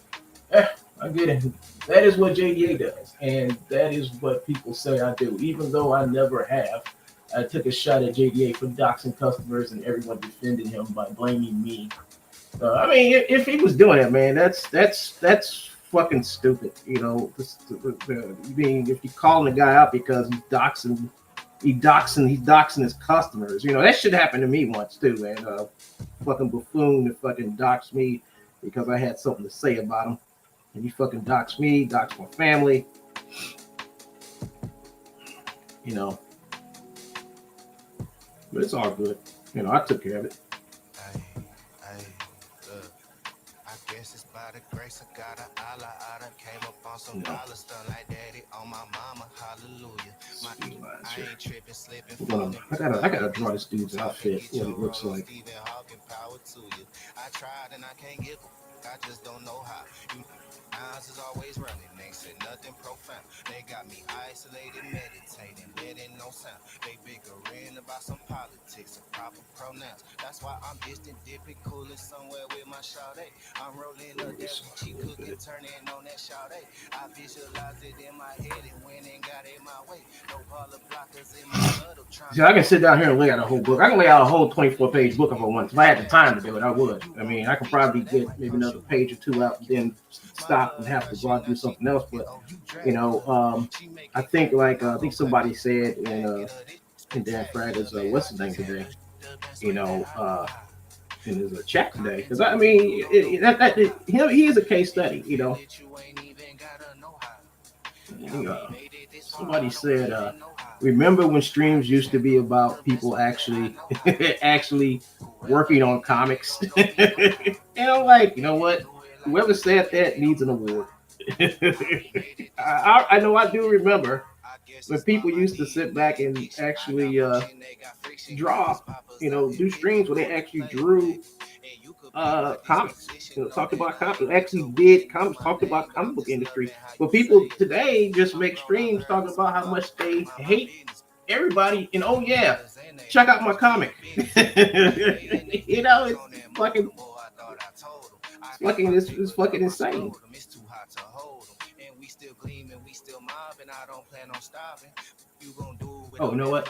I get it. That is what JDA does, and that is what people say I do, even though I never have. I took a shot at JDA for doxing customers, and everyone defended him by blaming me. I mean, if he was doing it, man, that's fucking stupid. I mean, if you calling the guy out because he's doxing his customers. That shit happened to me once too, man. Fucking buffoon that fucking doxed me because I had something to say about him, and he fucking doxed me, doxed my family. You know, but it's all good. I took care of it. Hey, look. I guess it's by the grace of God. I done came up on some dollar stuff like daddy on my mama. Hallelujah. I ain't tripping, slipping, falling. I gotta draw this dude's outfit. What it looks like. Stephen Hawking, power to you. I tried and I can't give a. I just don't know how. Eyes is always running, ain't said nothing profound. They got me isolated, meditating, letting no sound. They bickering about some politics and proper pronouns. That's why I'm distant, dipping, cooling somewhere with my shawty. I'm rolling up that cheek cooking, turning on that shawty. I visualized it in my head and went and got it my way. No color blockers in my huddle. See, I can sit down here and lay out a whole book. I can lay out a whole 24-page book if I want. If I had the time to do it, I would. I mean, I could probably get maybe another page or two out, and then stop and have to go out and do something else. But I think I think somebody said in Dan Friday's what's his name today? In his chat today, because I mean he is a case study. Somebody said, remember when streams used to be about people actually actually working on comics? And I'm like, you know what? Whoever said that needs an award. I know I do remember when people used to sit back and actually draw, do streams where they actually drew comics. Talked about comics, actually did comics, talked about comic book industry. But people today just make streams talking about how much they hate everybody and oh yeah, check out my comic. It's fucking insane. Oh, you know what?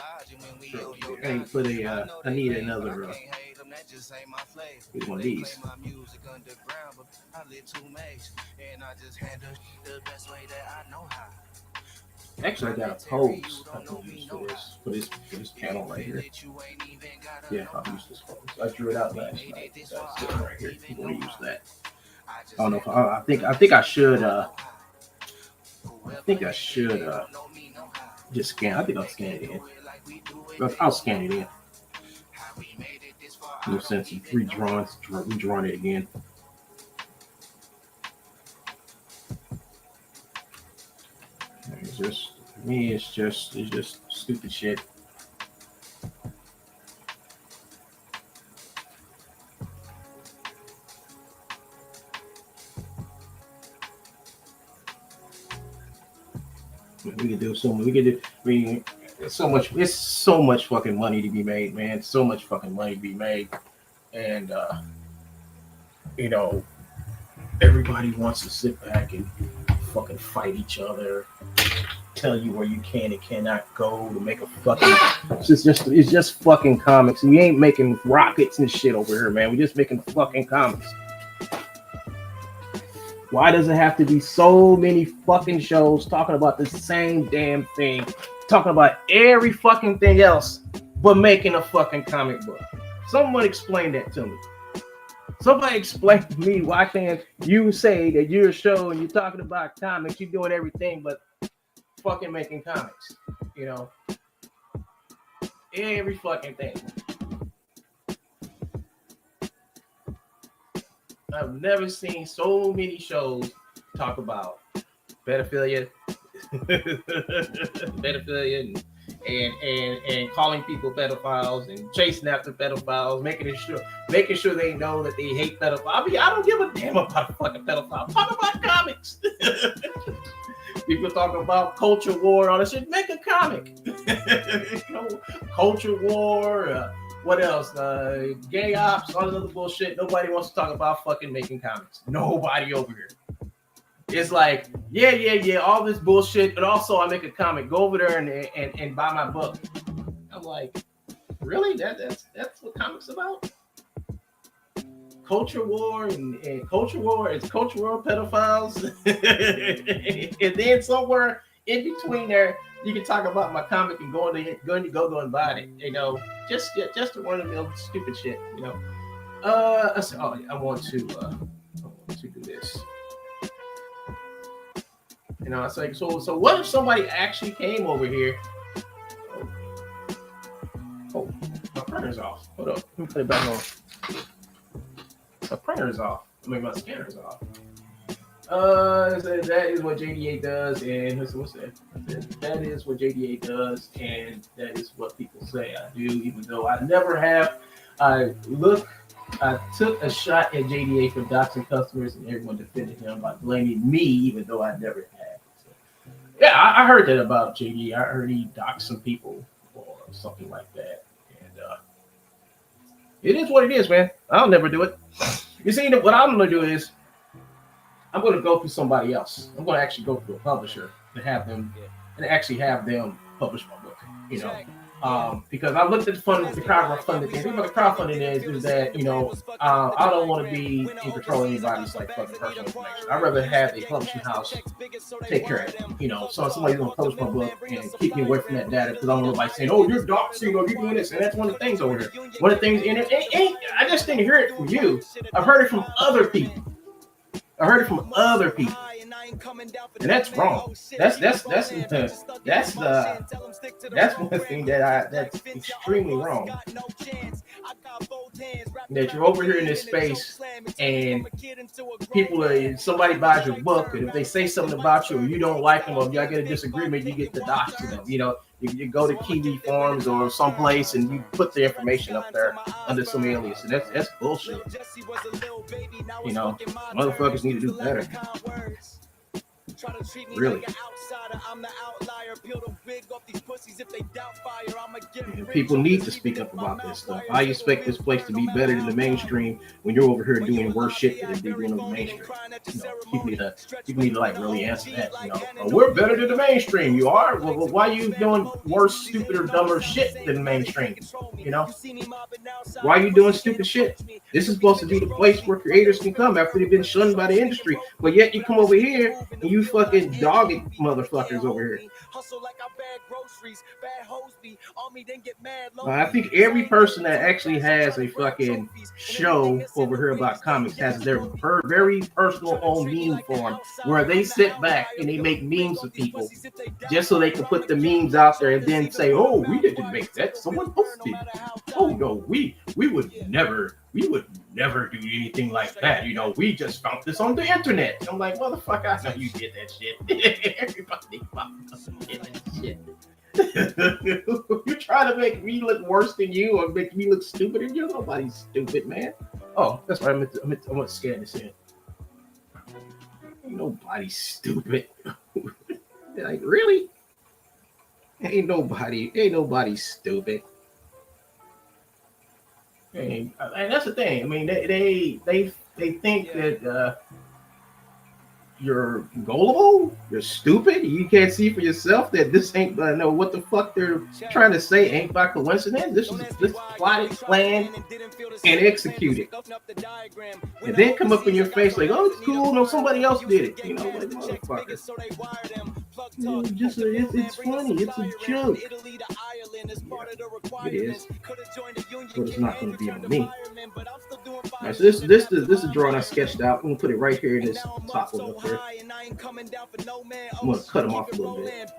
I need another. Here's one of these. Actually, I got a pose I can use for this panel right here. Yeah, I'll use this pose. I drew it out last night. That's it right here. I'm gonna use that. I don't know if I think I should just scan. I think I'll scan it in. I'll scan it in. No sense in redrawing it again. It's just for me. It's just stupid shit. We can do so much. We can do. I mean, it's so much. It's so much fucking money to be made, man. So much fucking money to be made, and you know, everybody wants to sit back and fucking fight each other, tell you where you can and cannot go to make a fucking. It's just fucking comics. We ain't making rockets and shit over here, man. We're just making fucking comics. Why does it have to be so many fucking shows talking about the same damn thing, talking about every fucking thing else, but making a fucking comic book? Someone explain that to me. Somebody explain to me why can't you say that you're a show and you're talking about comics, you're doing everything but fucking making comics, you know? Every fucking thing. I've never seen so many shows talk about pedophilia, and calling people pedophiles and chasing after pedophiles, making sure they know that they hate pedophiles. I mean, I don't give a damn about a fucking pedophile. Talk about comics. People talk about culture war and all this shit. Make a comic. Culture war. What else? Gay ops, all this other bullshit. Nobody wants to talk about fucking making comics. Nobody over here. It's like, yeah, all this bullshit, but also I make a comic. Go over there and buy my book. I'm like, really? That's what comics about? Culture war and culture war. It's culture war pedophiles. And then somewhere in between there, you can talk about my comic and go and buy it. You know, just to run the mill stupid shit. You know. I want to do this. You know, it's like, so what if somebody actually came over here? Oh, my printer's off. Hold up, let me put it back on. My printer's off. I mean, my scanner's off. That is what JDA does, and what's that? That is what JDA does, and that is what people say I do, even though I never have. I took a shot at JDA for doxing customers, and everyone defended him by blaming me, even though I never had. So, yeah, I heard that about JDA. I heard he doxed some people or something like that, and it is what it is, man. I'll never do it. You see, what I'm going to do is I'm going to go through somebody else. I'm going to actually go through a publisher and have them publish my book. You know, because I looked at the crowdfunding. The thing about the crowdfunding is that, you know, I don't want to be in control of anybody's like fucking personal information. I'd rather have a publishing house take care of it. You know, so somebody's going to publish my book and keep me away from that data, because I don't want nobody saying, "Oh, you're doxing, or you're doing this," and that's one of the things over here. One of the things in it, I just didn't hear it from you. I've heard it from other people. And that's wrong. That's one thing that's extremely wrong. That you're over here in this space and somebody buys your book, and if they say something about you or you don't like them, or y'all get a disagreement, you get the dox to them. You know, you go to Kiwi Farms or someplace and you put the information up there under some alias, and that's bullshit. You know, motherfuckers need to do better. Really. People need to speak up about this stuff. I expect this place to be better than the mainstream when you're over here doing worse shit than they're doing in the mainstream. You know, people need to like really answer that. You know, we're better than the mainstream. You are? Well, why are you doing worse, stupider, dumber shit than the mainstream? You know, why are you doing stupid shit? This is supposed to be the place where creators can come after they've been shunned by the industry, but yet you come over here and you fucking dogging motherfuckers over here. I think every person that actually has a fucking show over here about comics has their very personal own meme form where they sit back and they make memes of people just so they can put the memes out there and then say, "Oh, we didn't make that. Someone else did. Oh no, we would never do anything like that. You know, we just found this on the internet." I'm like, motherfucker, I know you did that shit. Everybody fucking did that shit. You're trying to make me look worse than you or make me look stupid than you. Nobody's stupid, man. Oh, that's right. I want to scan this in. Ain't nobody stupid. Like, really? Ain't nobody stupid. And that's the thing. I mean, they think that you're gullible, you're stupid, you can't see for yourself that this ain't no what the fuck they're trying to say ain't by coincidence. This plotted, planned, and executed. And then come up in your face like, oh, it's cool, no, somebody else did it. You know, like, motherfucker. It's funny, it's a joke. Yeah, it is. But it's not going to be on me. All right, so this is a drawing I sketched out. I'm going to put it right here in this top one up here. I'm going to cut them off a little bit.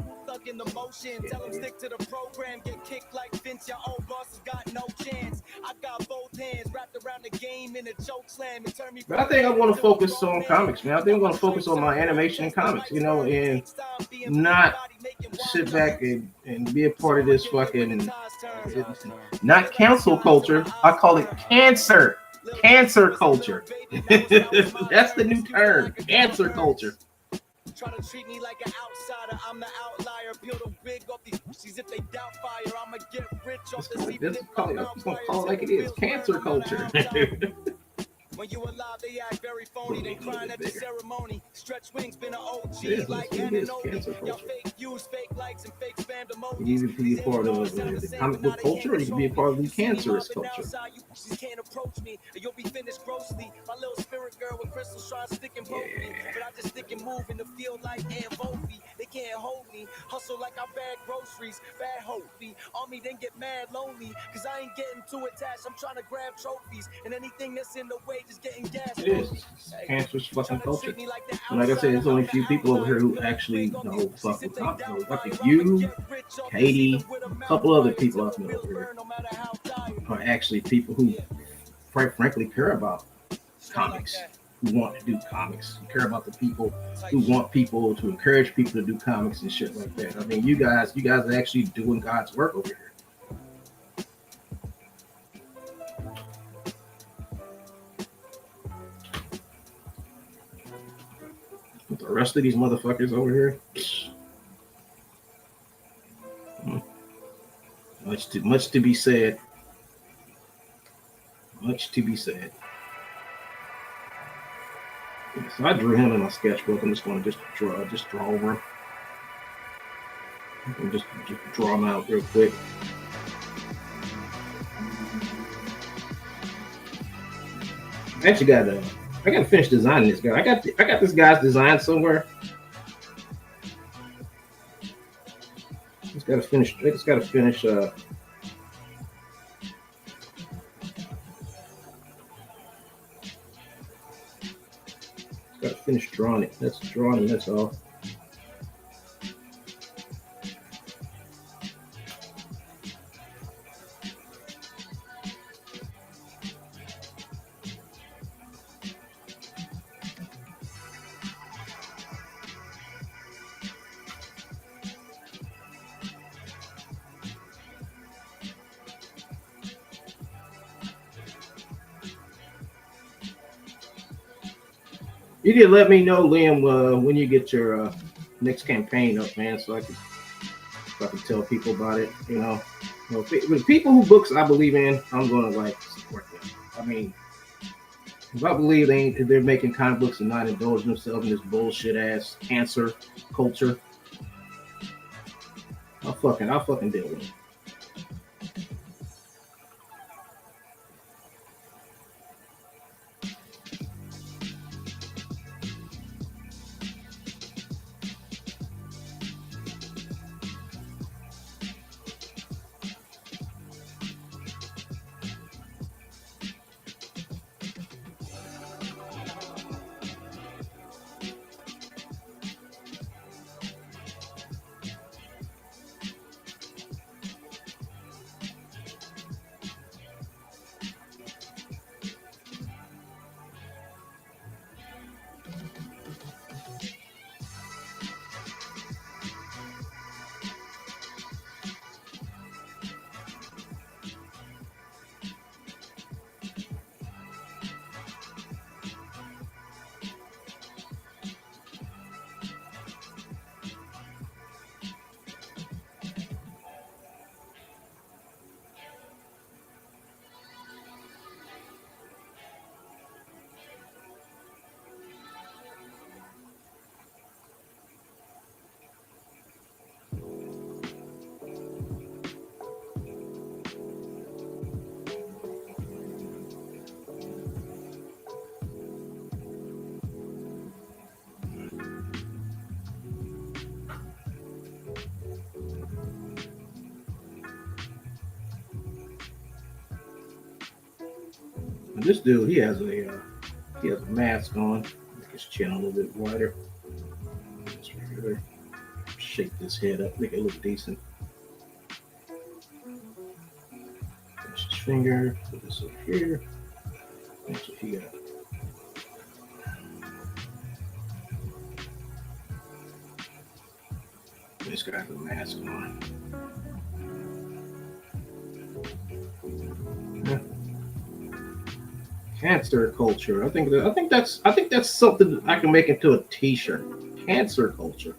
But I think I want to focus on comics, man. I think I'm going to focus on my animation and comics, you know, and not sit back and be a part of this fucking not cancel culture. I call it cancer culture. That's the new term, cancer culture. Try to treat me like an outsider, I'm the outlier. Build a wig off these pussies if they doubt fire. I'ma get rich off this. This is call it like it is, cancer culture. When you alive, they act very phony. They crying at the ceremony. Stretch wings, been an OG like Ananobi. Y'all fake views, fake likes, and fake spam emojis. You can be a part of the comic book culture, or you can be a part of the cancerous culture. You can't approach me, or you'll be finished grossly. My little spirit girl with crystals trying to stick and poke me, but I just stick and move in the field like Ann Volpe. They can't hold me. Hustle like I bag groceries. Bad hope me. On me, then get mad lonely. Cause I ain't getting too attached. I'm trying to grab trophies. And anything that's in the way just getting gas. It is. Cancerous fucking culture. And like I said, there's only a few people over here who actually know fuck with comics. I think you, Katie, a couple other people I've known over here are actually people who, quite frankly, care about comics. Who want to do comics, who care about the people, who want people to encourage people to do comics and shit like that. I mean, you guys are actually doing God's work over here. With the rest of these motherfuckers over here, much to be said. Much to be said. So I drew him in my sketchbook. I'm just going to just draw over him. And just draw him out real quick. I actually I got to finish designing this guy. I got this guy's design somewhere. Just got to finish. Got to finish drawing it. That's drawing. That's all. You did let me know, Liam, when you get your next campaign up, man, so I can tell people about it. You know, with people who books I believe in, I'm gonna support them. I mean, if I believe they're making comic books and not indulging themselves in this bullshit ass cancer culture, I'll fucking deal with it. This dude, he has a mask on. Make his chin a little bit wider. Just really shake this head up, make it look decent. Finish his finger. Put this up here. That's what he got. This guy has a mask on. Yeah. Cancer culture. I think that's something I can make into a T-shirt. Cancer culture.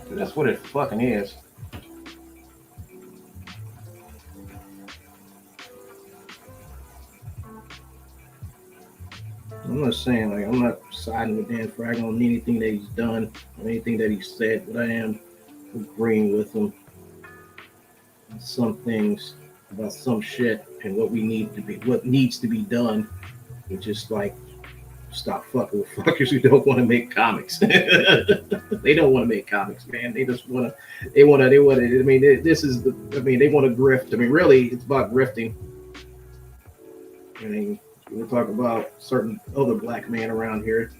That's what it fucking is. I'm not saying like I'm not siding with Dan Frag on anything that he's done or anything that he said, but I am agreeing with him on some things about some shit and what needs to be done, which is like stop fucking with fuckers who don't want to make comics. They don't want to make comics, man. They just want to. They want to. I mean, this is the. I mean, they want to grift. I mean, really, it's about grifting. I mean, we'll talk about certain other black man around here.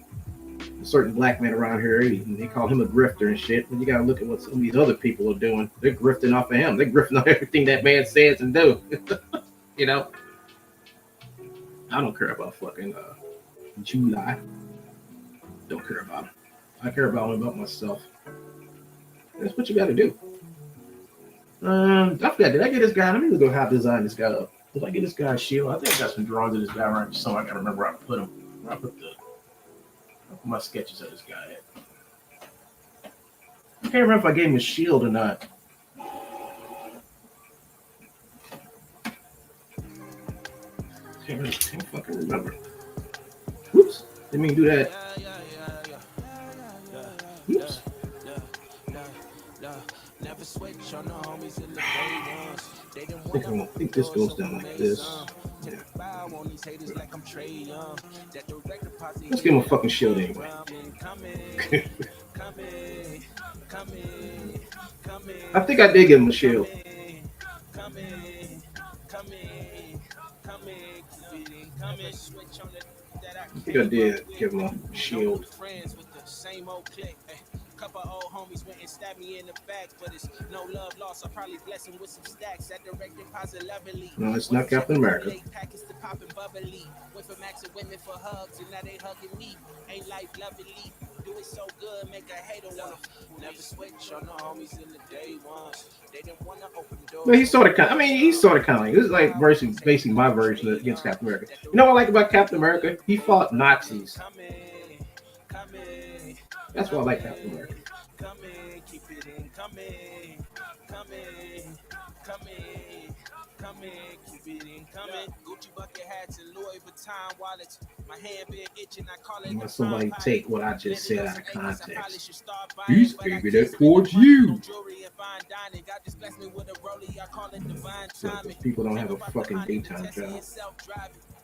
A certain black man around here, they call him a grifter and shit. But you gotta look at what some of these other people are doing. They're grifting off of him. They're grifting off everything that man says and do. You know. I don't care about fucking July. Don't care about him. I care about myself. That's what you got to do. I forgot. Did I get this guy? Let me go how to design this guy up. Did I get this guy a shield? I think I got some drawings of this guy right somewhere. I gotta remember where I put him. Where I put my sketches of this guy at. I can't remember if I gave him a shield or not. Can't fucking remember. Oops. Didn't mean to do that. Oops. I think this goes down like this. Yeah. Let's give him a fucking shield anyway. I think I did give him a shield. I think I did give him a shield. Couple old homies went and stabbed me in the back, but it's no love lost. I probably bless him with some stacks that direct deposit levelly. No, it's not Captain America. Packets to pop and bubbly. Went from maxing women for hugs, and now they hugging me. Ain't life lovely? Do it so good, make a hater wanna never switch on the homies in the day ones. They didn't wanna open doors. But he's sort of kind of like this is like basically my version against Captain America. You know what I like about Captain America? He fought Nazis. That's why I like Captain America. Keep it in, come in, keep it in, Gucci bucket hats and Louis Vuitton wallets. My hand been itching, I call it. Somebody take what I just said out of context. He's aiming that towards you. So people don't have a fucking daytime job.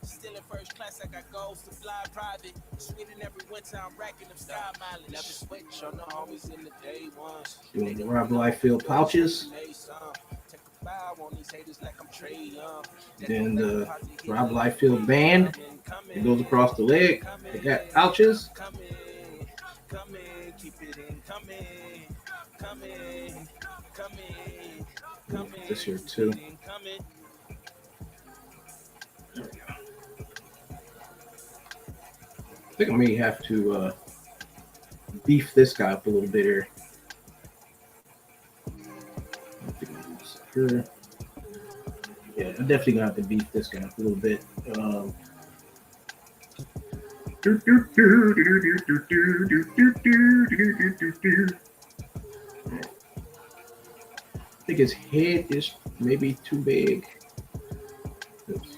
Still in first class, I got goals to fly private. Sweet in every winter, I'm racking them sky mileage. Never switch on the homies in the day ones. Doing the Rob Liefeld pouches. Then the Rob Liefeld band. It goes across the leg. They got pouches. This here too. There we go. I think I may have to beef this guy up a little bit here. Yeah, I'm definitely gonna have to beef this guy up a little bit. I think his head is maybe too big. Oops.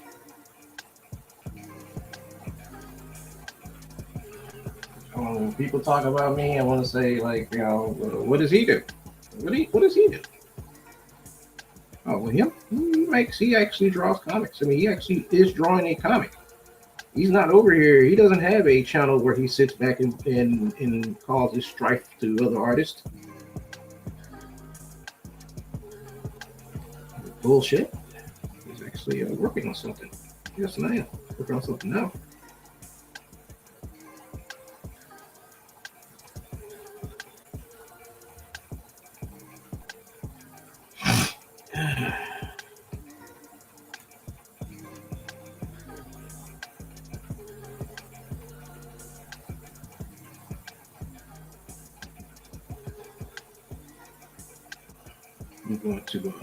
When people talk about me, I want to say, like, you know, what does he do? What does he do? Oh, well, he actually draws comics. I mean, he actually is drawing a comic. He's not over here. He doesn't have a channel where he sits back and causes strife to other artists. Bullshit. actually working on something. Yes, I am working on something now. I'm going to.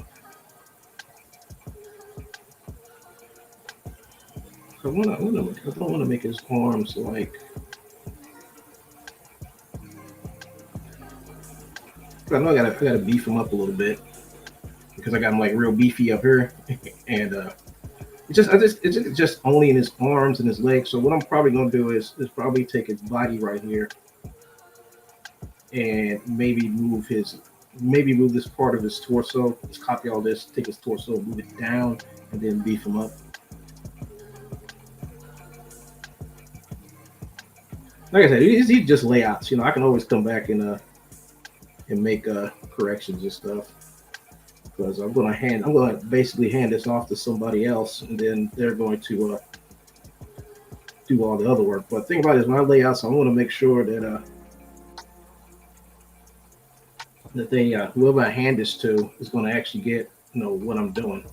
I don't want to make his arms like. I know I gotta beef him up a little bit because I got him like real beefy up here, and it's just only in his arms and his legs. So what I'm probably gonna do is probably take his body right here and maybe move this part of his torso. Let's copy all this, take his torso, move it down, and then beef him up. Like I said, these just layouts. You know, I can always come back and make corrections and stuff. Because I'm gonna basically hand this off to somebody else, and then they're going to do all the other work. But the thing about it is, when I lay out, so I want to make sure that they whoever I hand this to is going to actually get what I'm doing.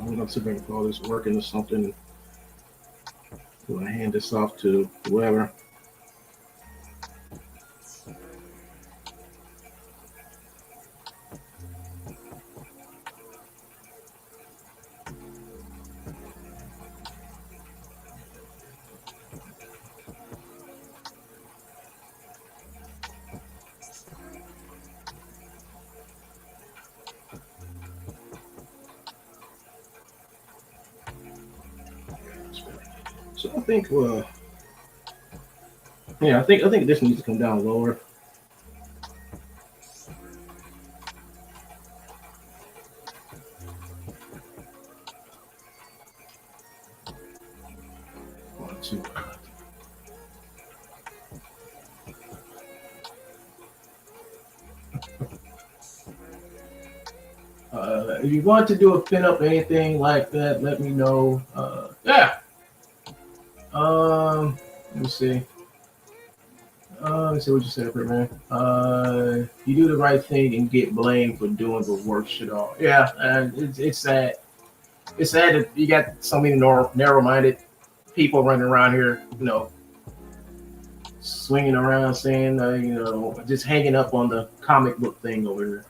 I'm not sitting there with all this working or something. When I hand this off to whoever. So I think, I think this needs to come down lower. One, two. If you want to do a pinup or anything like that, let me know. Yeah. Let me see. Let's see what you said, man. You do the right thing and get blamed for doing the worst shit all. Yeah, and it's sad. It's sad that you got so many narrow-minded people running around here, swinging around saying, just hanging up on the comic book thing over here.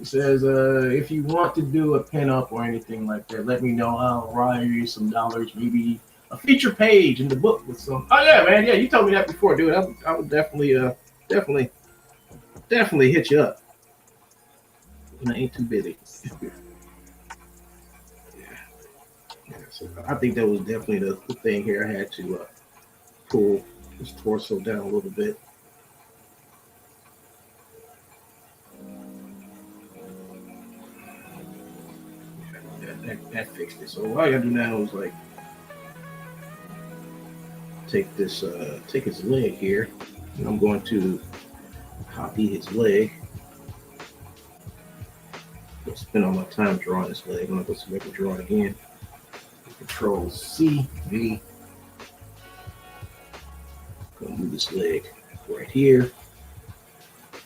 It says, if you want to do a pinup or anything like that, let me know. I'll wire you some dollars, maybe a feature page in the book with some. Oh yeah, man, yeah, you told me that before, dude. I would definitely hit you up. And I ain't too busy. Yeah, so I think that was definitely the thing here. I had to pull his torso down a little bit. That fixed it. So all I gotta do now is like take his leg here, and I'm going to copy his leg. I'll spend all my time drawing this leg. I'm gonna go see if I can draw it again. Control C, V. Gonna move this leg right here.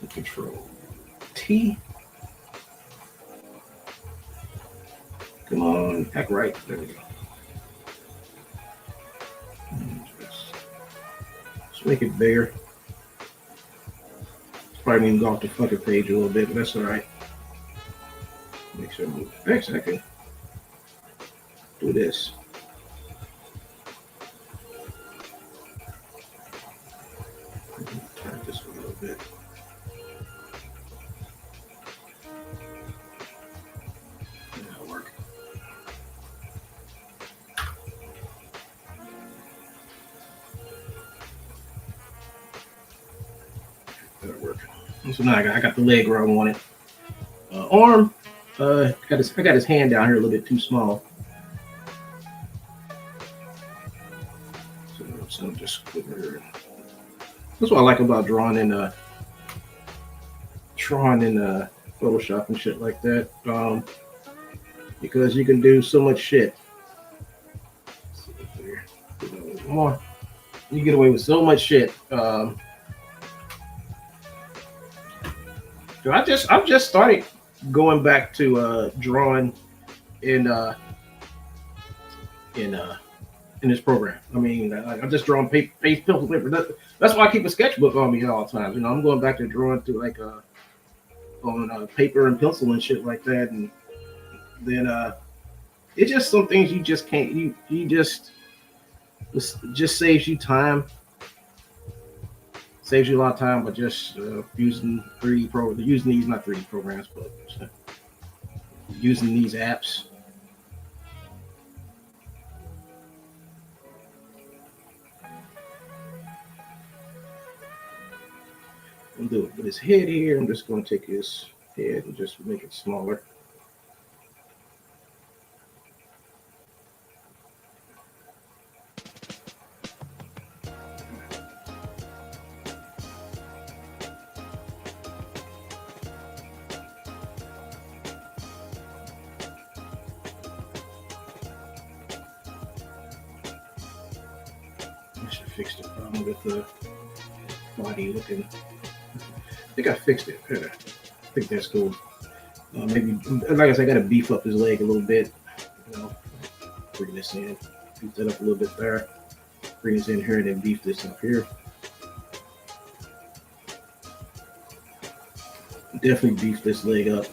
And Control T. Come on, act right. There we go. Let's make it bigger. Probably even go off the fucking page a little bit, but that's all right. Make sure I move. Actually, I can do this. Turn this a little bit. That'll work. That'll work. So now I got the leg where I want it. Arm. I got his hand down here a little bit too small. So I'm just put her That's what I like about drawing in Photoshop and shit like that. Because you can do so much shit. More. You get away with so much shit. So I've just started going back to drawing in uh, in uh, in this program. I mean, I'm just drawing pencil paper. That's why I keep a sketchbook on me at all times. You know, I'm going back to drawing to like on paper and pencil and shit like that, and then it's just some things you just can't. You just saves you time, saves you a lot of time, but just using 3D using these not 3D programs, but using these apps. I'm doing with his head here. I'm just going to take his head and just make it smaller. I should fix the problem with the body looking. I think I fixed it. I think that's cool. Maybe, like I said, I got to beef up his leg a little bit. You know, bring this in, beef that up a little bit there. Bring this in here and then beef this up here. Definitely beef this leg up.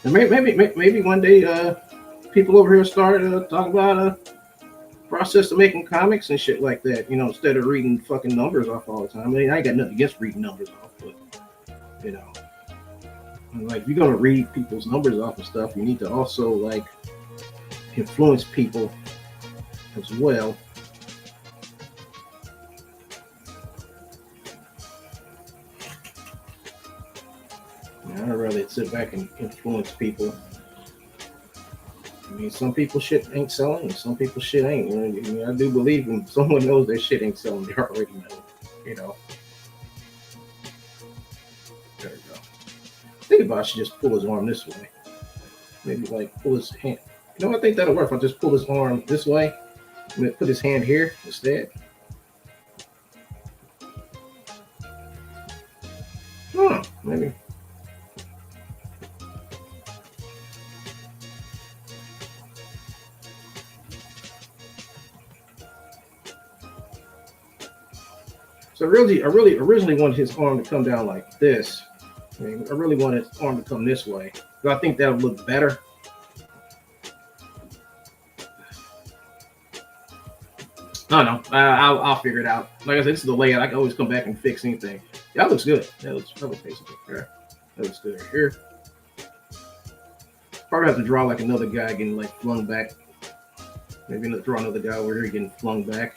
And maybe one day people over here start talking about process of making comics and shit like that. You know, instead of reading fucking numbers off all the time. I mean, I ain't got nothing against reading numbers off, but you know, like if you're gonna read people's numbers off and stuff, you need to also like influence people as well. I'd rather sit back and influence people. I mean, some people shit ain't selling, and some people shit ain't. You know, I mean, I do believe when someone knows their shit ain't selling, they already know. You know. There we go. Think about it, I should just pull his arm this way. Maybe like pull his hand. You know, I think that'll work. If I just pull his arm this way, and put his hand here instead. Maybe. So I really originally wanted his arm to come down like this. I mean, I really wanted his arm to come this way. But I think that would look better. I don't know. I'll figure it out. Like I said, this is the layout. I can always come back and fix anything. Yeah, that looks good. That looks basically fair. That looks good right here. Probably have to draw like another guy getting like flung back. Maybe draw another guy over here getting flung back.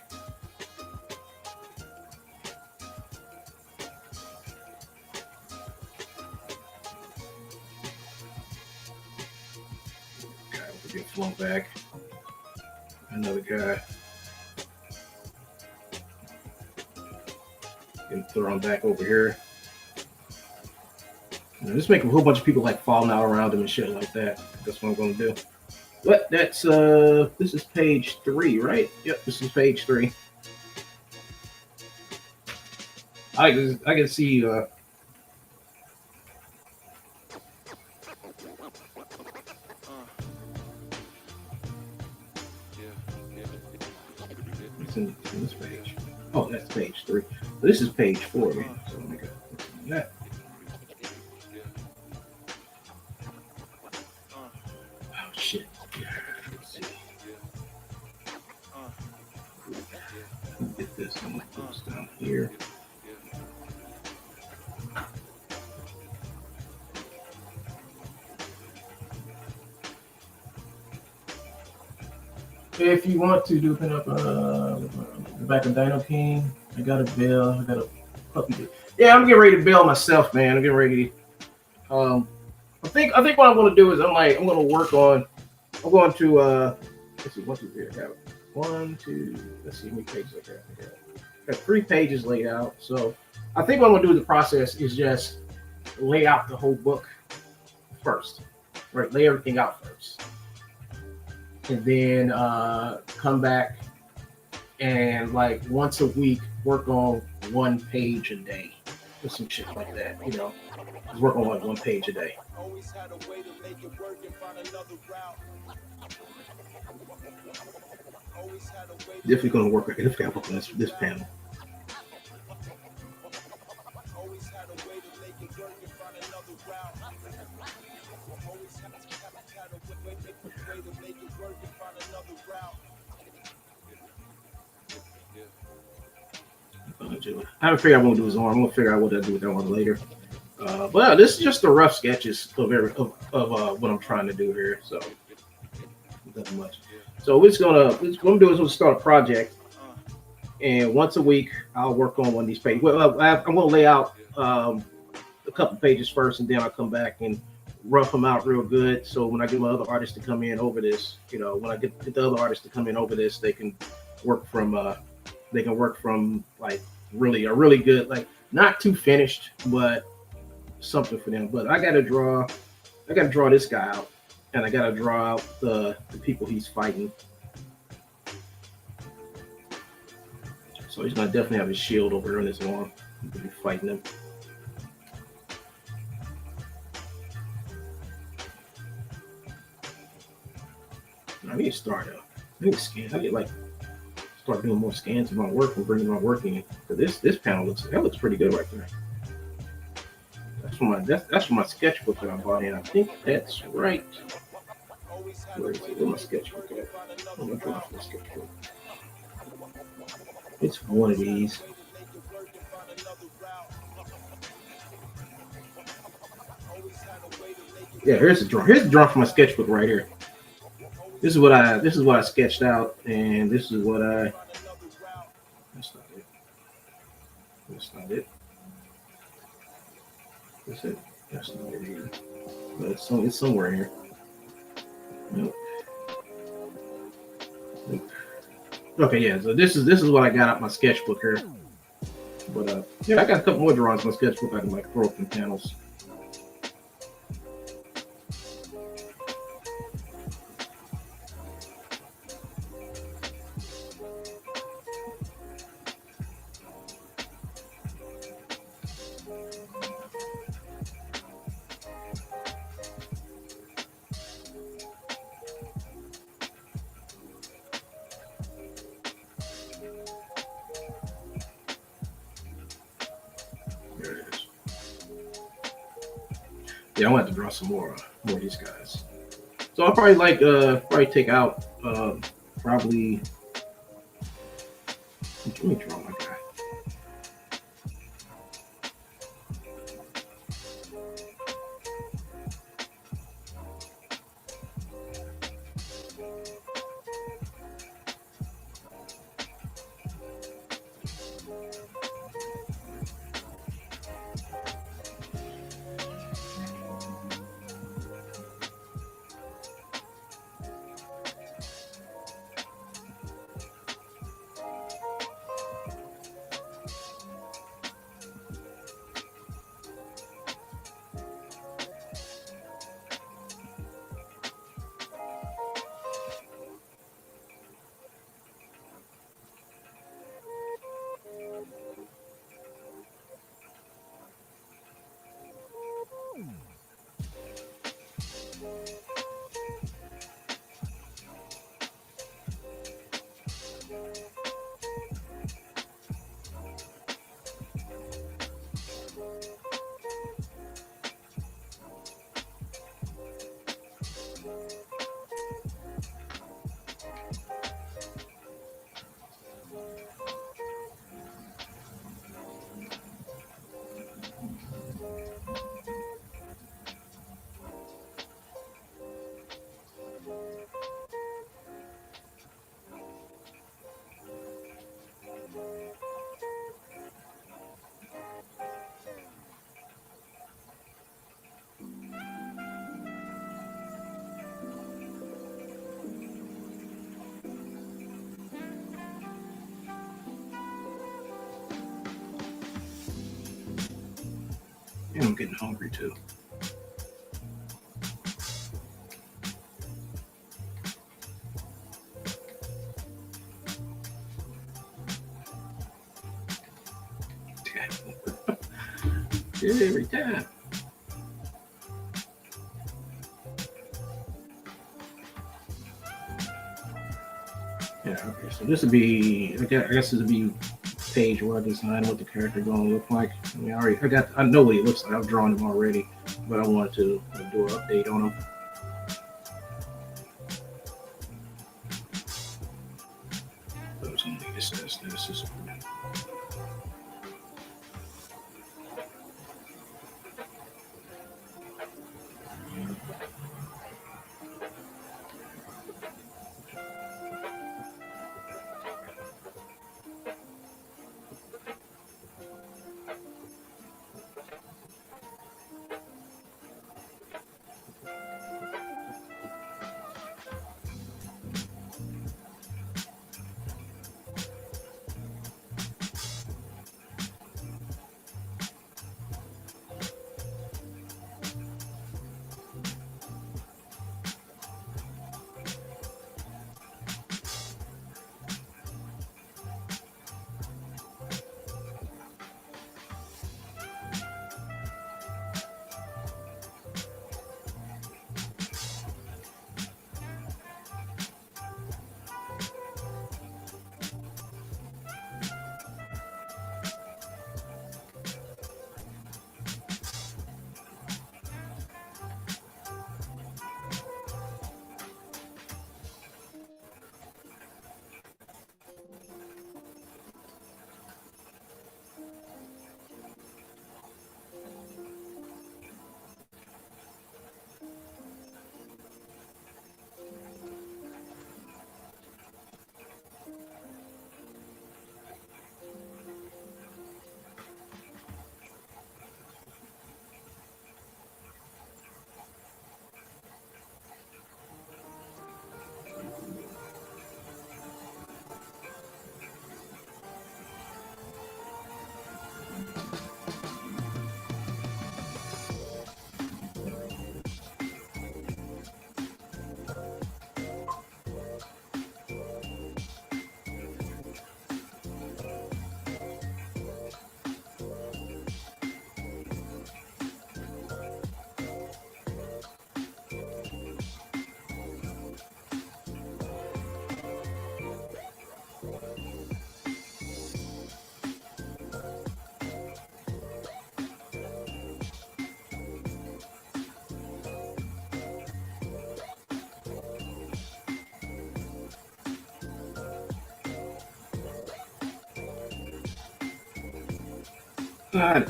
Get flung back. Another guy getting thrown back over here. Just make a whole bunch of people like falling out around him and shit like that. That's what I'm going to do. But that's this is page 3, right? Yep, this is page 3. I can see it's in this page. Oh, that's page 3. This is page 4, man. So let me go that. Oh shit. Let's see. Get this. I'm gonna put this down here. if you want to do up the back of Dino King, I got a bill. I got a puppy. Yeah, I'm getting ready to bail myself, man. I'm getting ready. I think what I'm going to do is I'm going to work on. I'm going to let's see, 1, 2, 3. I got 1, 2. Let's see how many pages I got. I got 3 pages laid out. So I think what I'm going to do with the process is just lay out the whole book first, right? Lay everything out first, and then come back and like once a week work on 1 page a day or some shit like that. Just work on like 1 page a day. Definitely gonna work. Definitely gotta work on this panel. I haven't figured out what I'm gonna do with Zorn. I'm gonna figure out what to do with that one later. But this is just the rough sketches of what I'm trying to do here. So nothing much. So what I'm gonna do is we'll start a project, and once a week I'll work on one of these pages. Well, I'm gonna lay out a couple pages first, and then I'll come back and rough them out real good. So when I get my other artists to come in over this, when I get the other artists to come in over this, they can work from like really a really good, like not too finished, but something for them. But I gotta draw this guy out, and I gotta draw out the people he's fighting. So he's gonna definitely have his shield over on his arm. He's gonna be fighting him. I need to start I need to scan. I need to start doing more scans of my work and bringing my work in. Because this panel looks pretty good right there. That's from my sketchbook that I bought in. I think that's right. Where is it? Where's my sketchbook at? I'm gonna draw for the sketchbook. It's one of these. Yeah, here's the drawing. Here's the drawing from my sketchbook right here. This is what I sketched out, and this is what I. That's not it. That's not it. That's it. That's not it either. But it's somewhere here. Nope. Okay, yeah. So this is what I got out my sketchbook here. But yeah, I got a couple more drawings in my sketchbook. I can like throw up in panels. Yeah, I'm gonna have to draw some more of these guys. So I'll probably take out probably. Let me draw my guy. And I'm getting hungry too. Every time. Yeah, okay. So this would be, I guess this would be page where I design what the character gonna look like. I mean, I know what he looks like. I've drawn him already, but I wanted to do an update on him. This is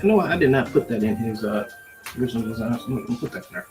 no, I did not put that in his original design. So I'm gonna put that there.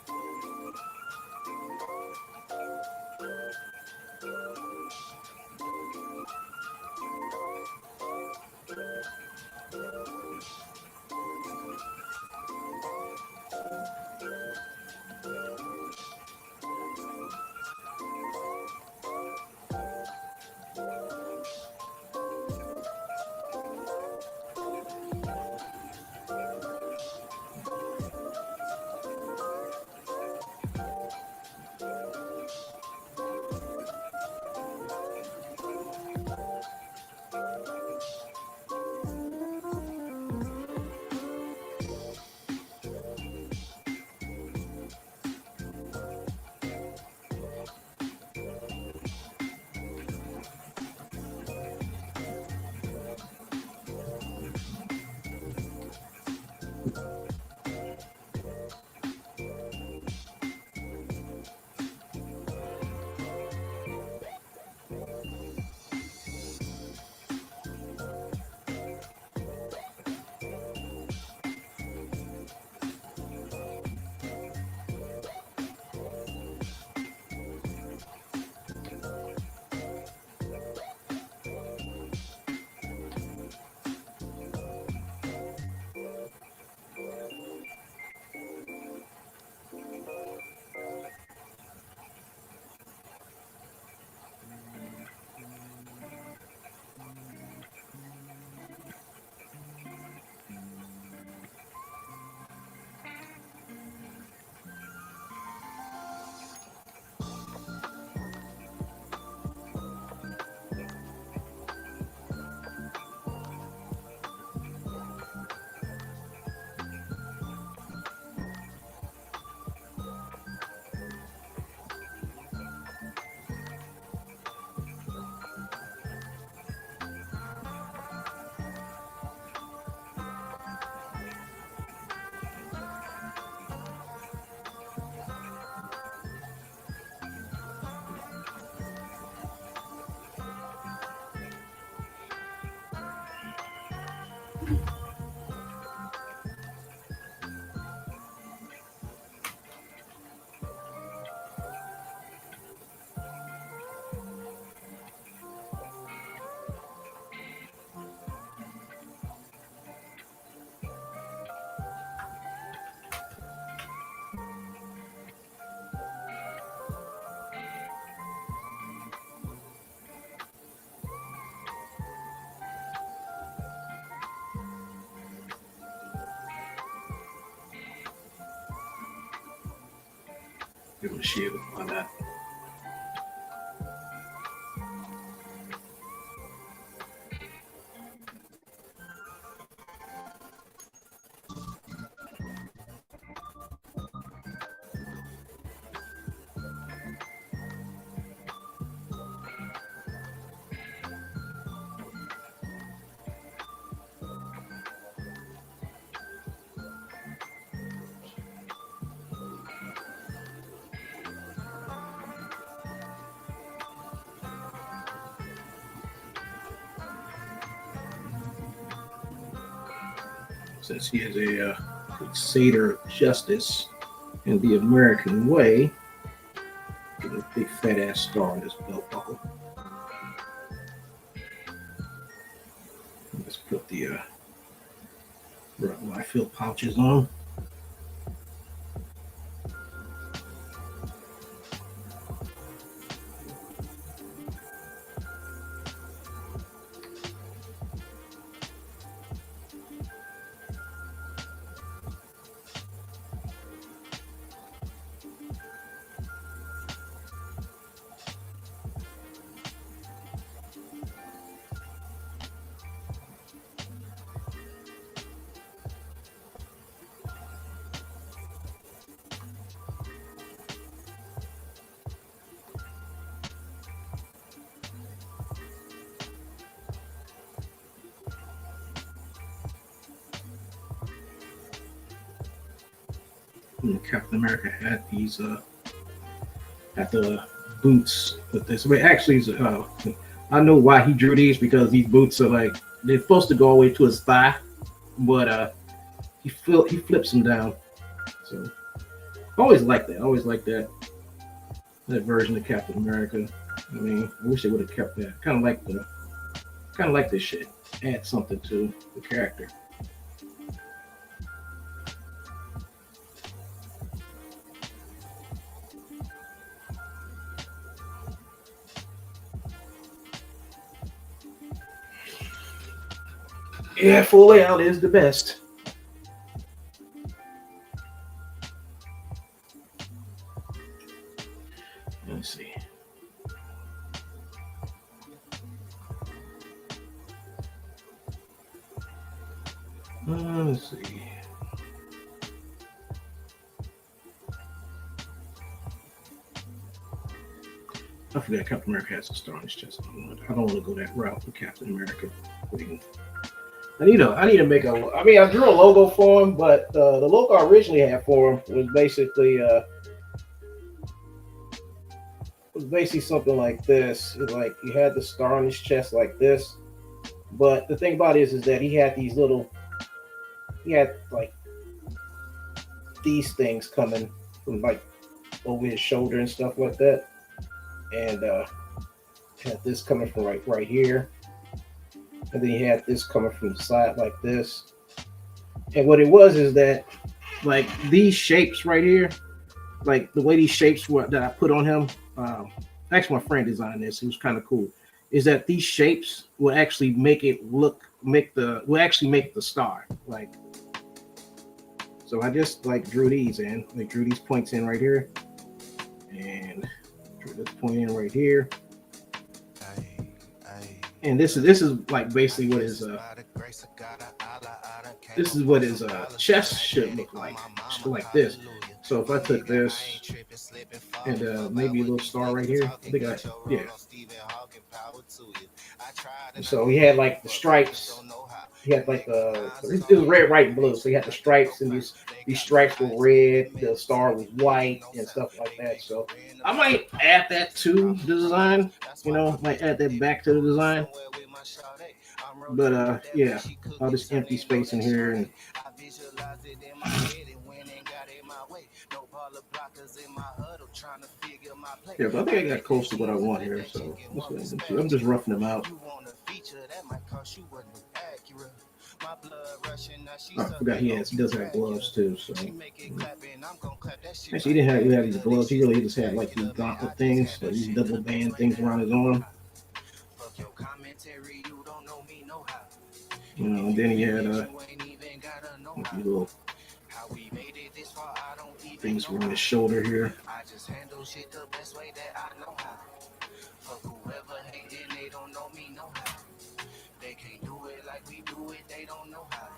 Give him a shield. Why not? Since he is a crusader of justice in the American way, get a big fat ass star on this belt buckle. Let's put the fill pouches on. Captain America had these had the boots with this. But actually, I know why he drew these, because these boots are like, they're supposed to go all the way to his thigh, but he flips them down. So I always like that. I always like that version of Captain America. I mean, I wish they would have kept that. Kind of like this shit. Add something to the character. Yeah, full layout is the best. Let's see. Let's see. I forgot Captain America has a star on his chest. I don't want to go that route with Captain America. I need to make a. I mean, I drew a logo for him, but the logo I originally had for him was basically something like this. It's like he had the star on his chest like this, but the thing about it is that he had like these things coming from like over his shoulder and stuff like that, and had this coming from right here. And then he had this coming from the side like this. And what it was is that, like, these shapes right here, like the way these shapes were that I put on him, actually my friend designed this. It was kind of cool. Is that these shapes will actually make the star. Like, so I just like drew these in. I drew these points in right here, and drew this point in right here. And this is like basically what his chest should look like this. So if I took this and maybe a little star right here, So he had like the stripes. He had like it was red, white, and blue. So he had the stripes, and these stripes were red. The star was white and stuff like that. So I might add that to the design. Might add that back to the design. But yeah, all this empty space in here, and I visualize it in my head and went and got in my way. No baller blockers in my huddle trying to figure my play. yeah, but I think I got close to what I want here, so I'm just roughing them out. You want a feature that might cost you a new Acura. My blood rushing, now she Oh, I forgot he does have gloves too. So she make it clapping, I'm gonna clap that shit. actually, he didn't have these gloves. He really just had like these gauntlet things, like these double band things around his arm. Fuck your commentary, you don't know me, no how. And then he had these little how we made it this far, I don't even things know around his shoulder here. I just handle shit the best way that I know how. Fuck whoever hating, they don't know me, no how. They can't do it like we do it, they don't know how.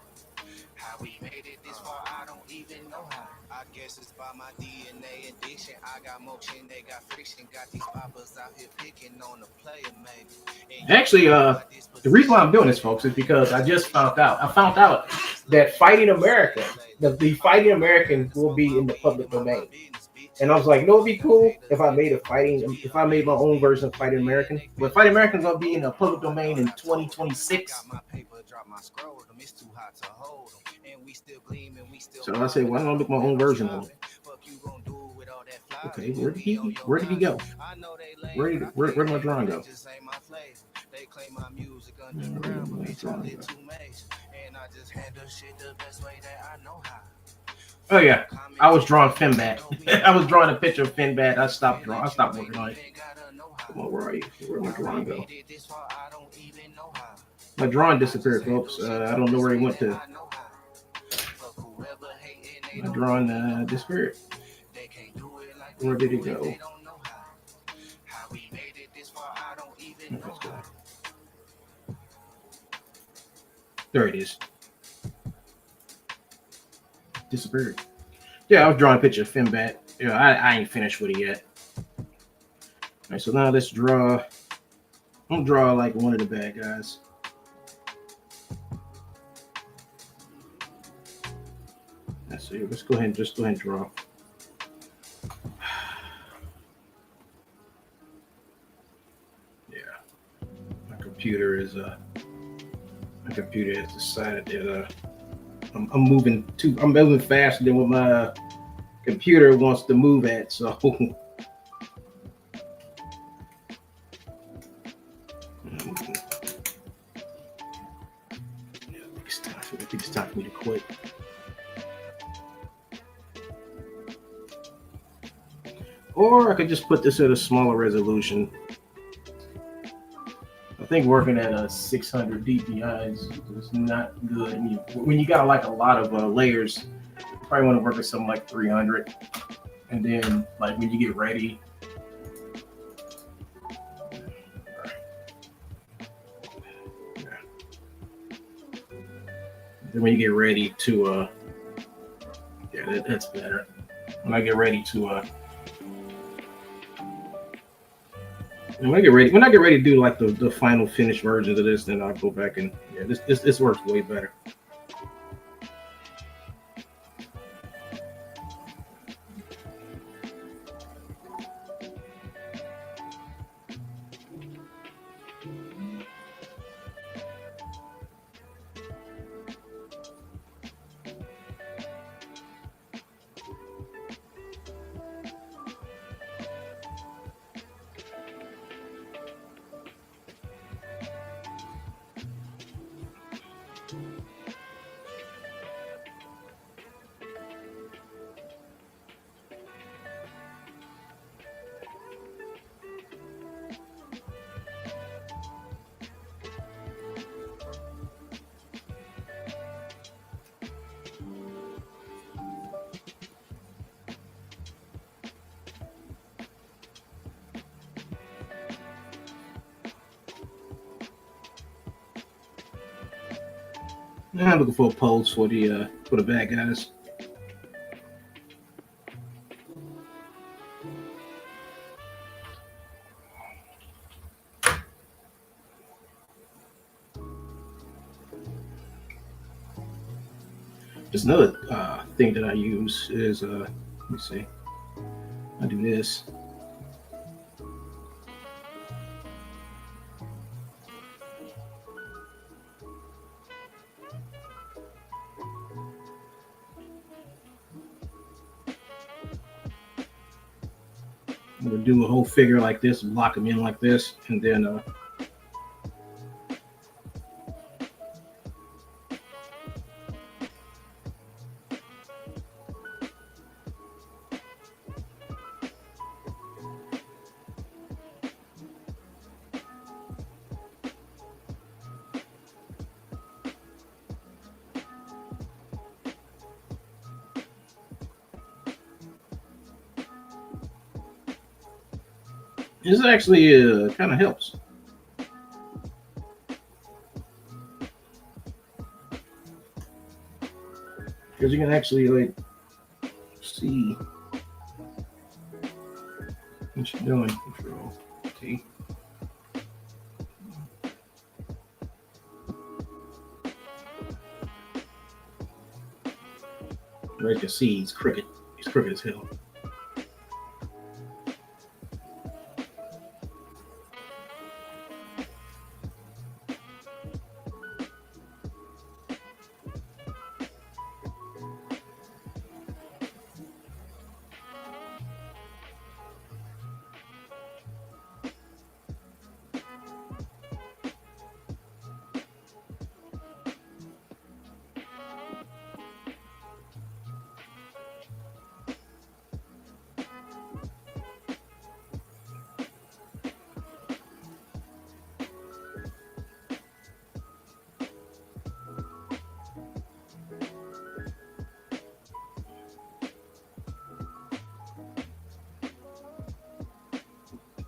How we made it this far, I don't even know how. I guess it's by my DNA addiction. I got motion, they got friction. Got these poppers out here picking on the player, maybe. Actually, the reason why I'm doing this, folks, is because I just found out. I found out that Fighting America, the Fighting American, will be in the public domain. And I was like, no, it'd be cool if I made my own version of Fighting American. But Fighting American's gonna be in the public domain in 2026. So I say, why don't I make my own version of it? Okay, where did he go? Where did my drawing go? They claim my music underground, but bitch, I did too much. And I just handle shit the best way that I know how. Oh yeah, I was drawing Finbat. I was drawing a picture of Finbat. I stopped working on it. Come on, where are you? Where'd my drawing go? My drawing disappeared, folks. I don't know where he went to. My drawing disappeared. Where did it go? There it is. Disappeared. Yeah, I was drawing a picture of Finbat. Yeah, I ain't finished with it yet. All right, so now let's draw. I'm gonna draw like one of the bad guys. Let's see. Let's go ahead and draw. Yeah, my computer has decided that I'm moving faster than what my computer wants to move at. So I think it's time for me to quit. Or I could just put this at a smaller resolution. I think working at a 600 DPI is not good. When you got like a lot of layers, you probably want to work at something like 300. And then like when you get ready, to that's better. When I get ready to do like the final finished versions of this, then I'll go back and this works way better. I'm looking for a pose for the bad guys. Just another thing that I use is let me see. I do this. We'll do a whole figure like this, block them in like this, and then this actually kind of helps. Because you can actually like see what you're doing. Control T. Right, you can see he's crooked. He's crooked as hell.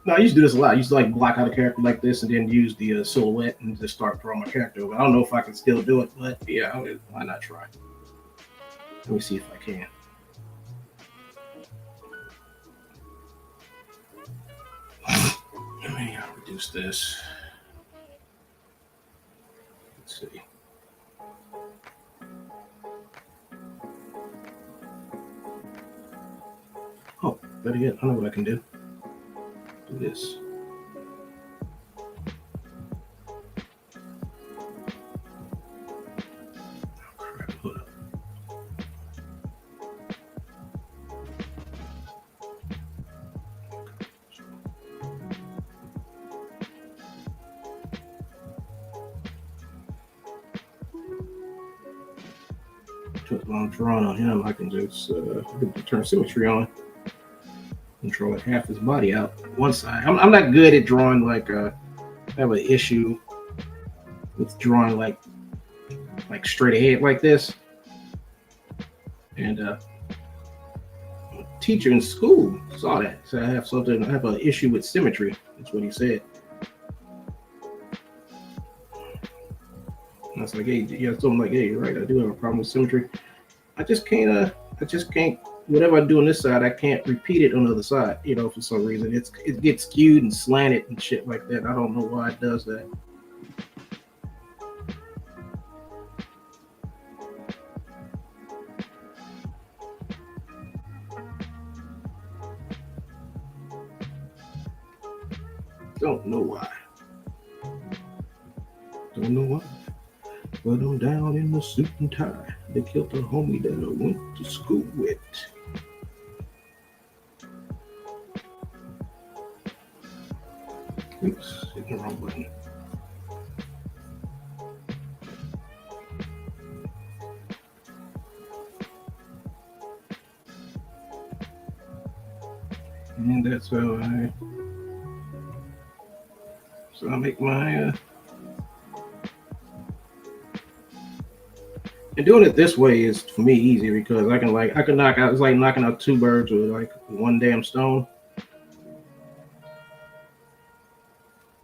No, I used to do this a lot. I used to like block out a character like this and then use the silhouette and just start drawing my character over. I don't know if I can still do it, but yeah, why not try? Let me see if I can. Let me reduce this. Let's see. Oh, better yet, I know what I can do. Do this. Oh, crap. Hold up. While I'm drawing on him, I can just turn symmetry on. Control like half his body out one side. I'm not good at drawing like I have an issue with drawing like straight ahead like this. And a teacher in school saw that. So I have an issue with symmetry. That's what he said. And I was like, hey, yeah, so I'm like, hey, you're right, I do have a problem with symmetry. I just can't whatever I do on this side, I can't repeat it on the other side, for some reason. It gets skewed and slanted and shit like that. I don't know why it does that. Don't know why. Don't know why. But I'm down in the suit and tie. They killed the homie that I went to school with. Oops, hit the wrong button. And that's how I make my and doing it this way is for me easy because I can knock out, it's like knocking out two birds with like one damn stone.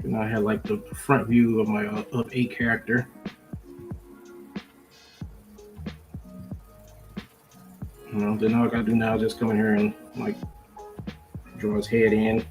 And I have like the front view of my of a character. Then all I gotta do now is just come in here and like draw his head in.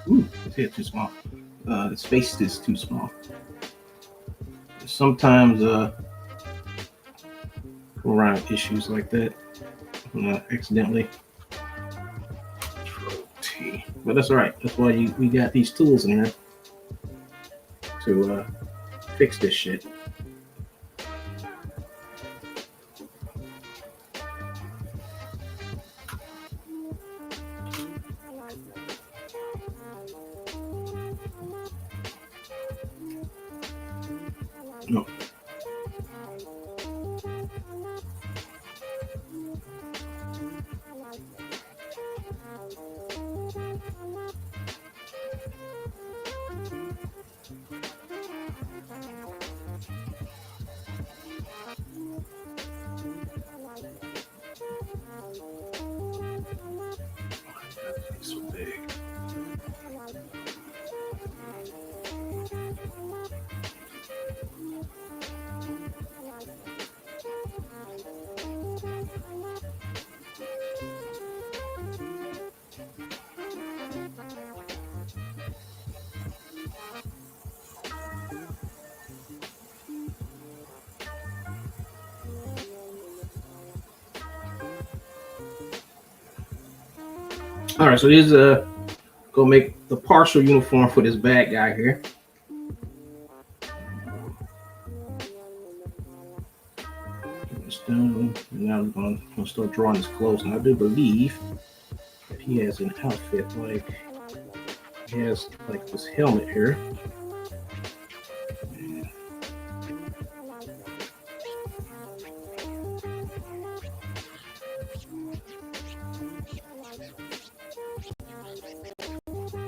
Ooh, his head too small. His face is too small. Sometimes around issues like that, accidentally. But that's all right. That's why we got these tools in here to fix this shit. No. So big. All right, so this go make the partial uniform for this bad guy here. And now we're going to start drawing his clothes, and I do believe that he has an outfit like he has like this helmet here.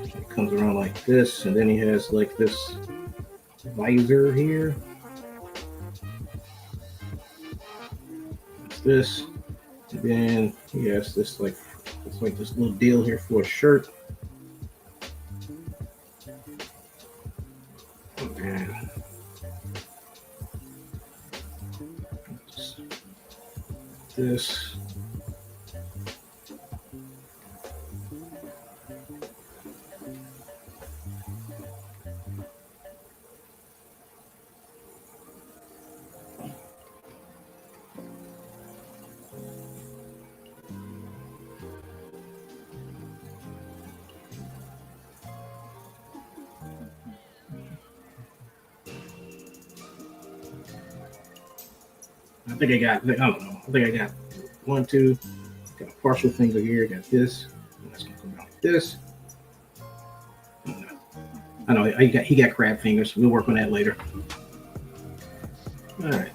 It comes around like this, and then he has like this visor here. It's this, and then he has this like it's like this little deal here for a shirt. And this. I think I got, I don't know. I think I got one, two, got a partial finger here, got this. That's gonna come out like this. I know he got crab fingers. We'll work on that later. All right.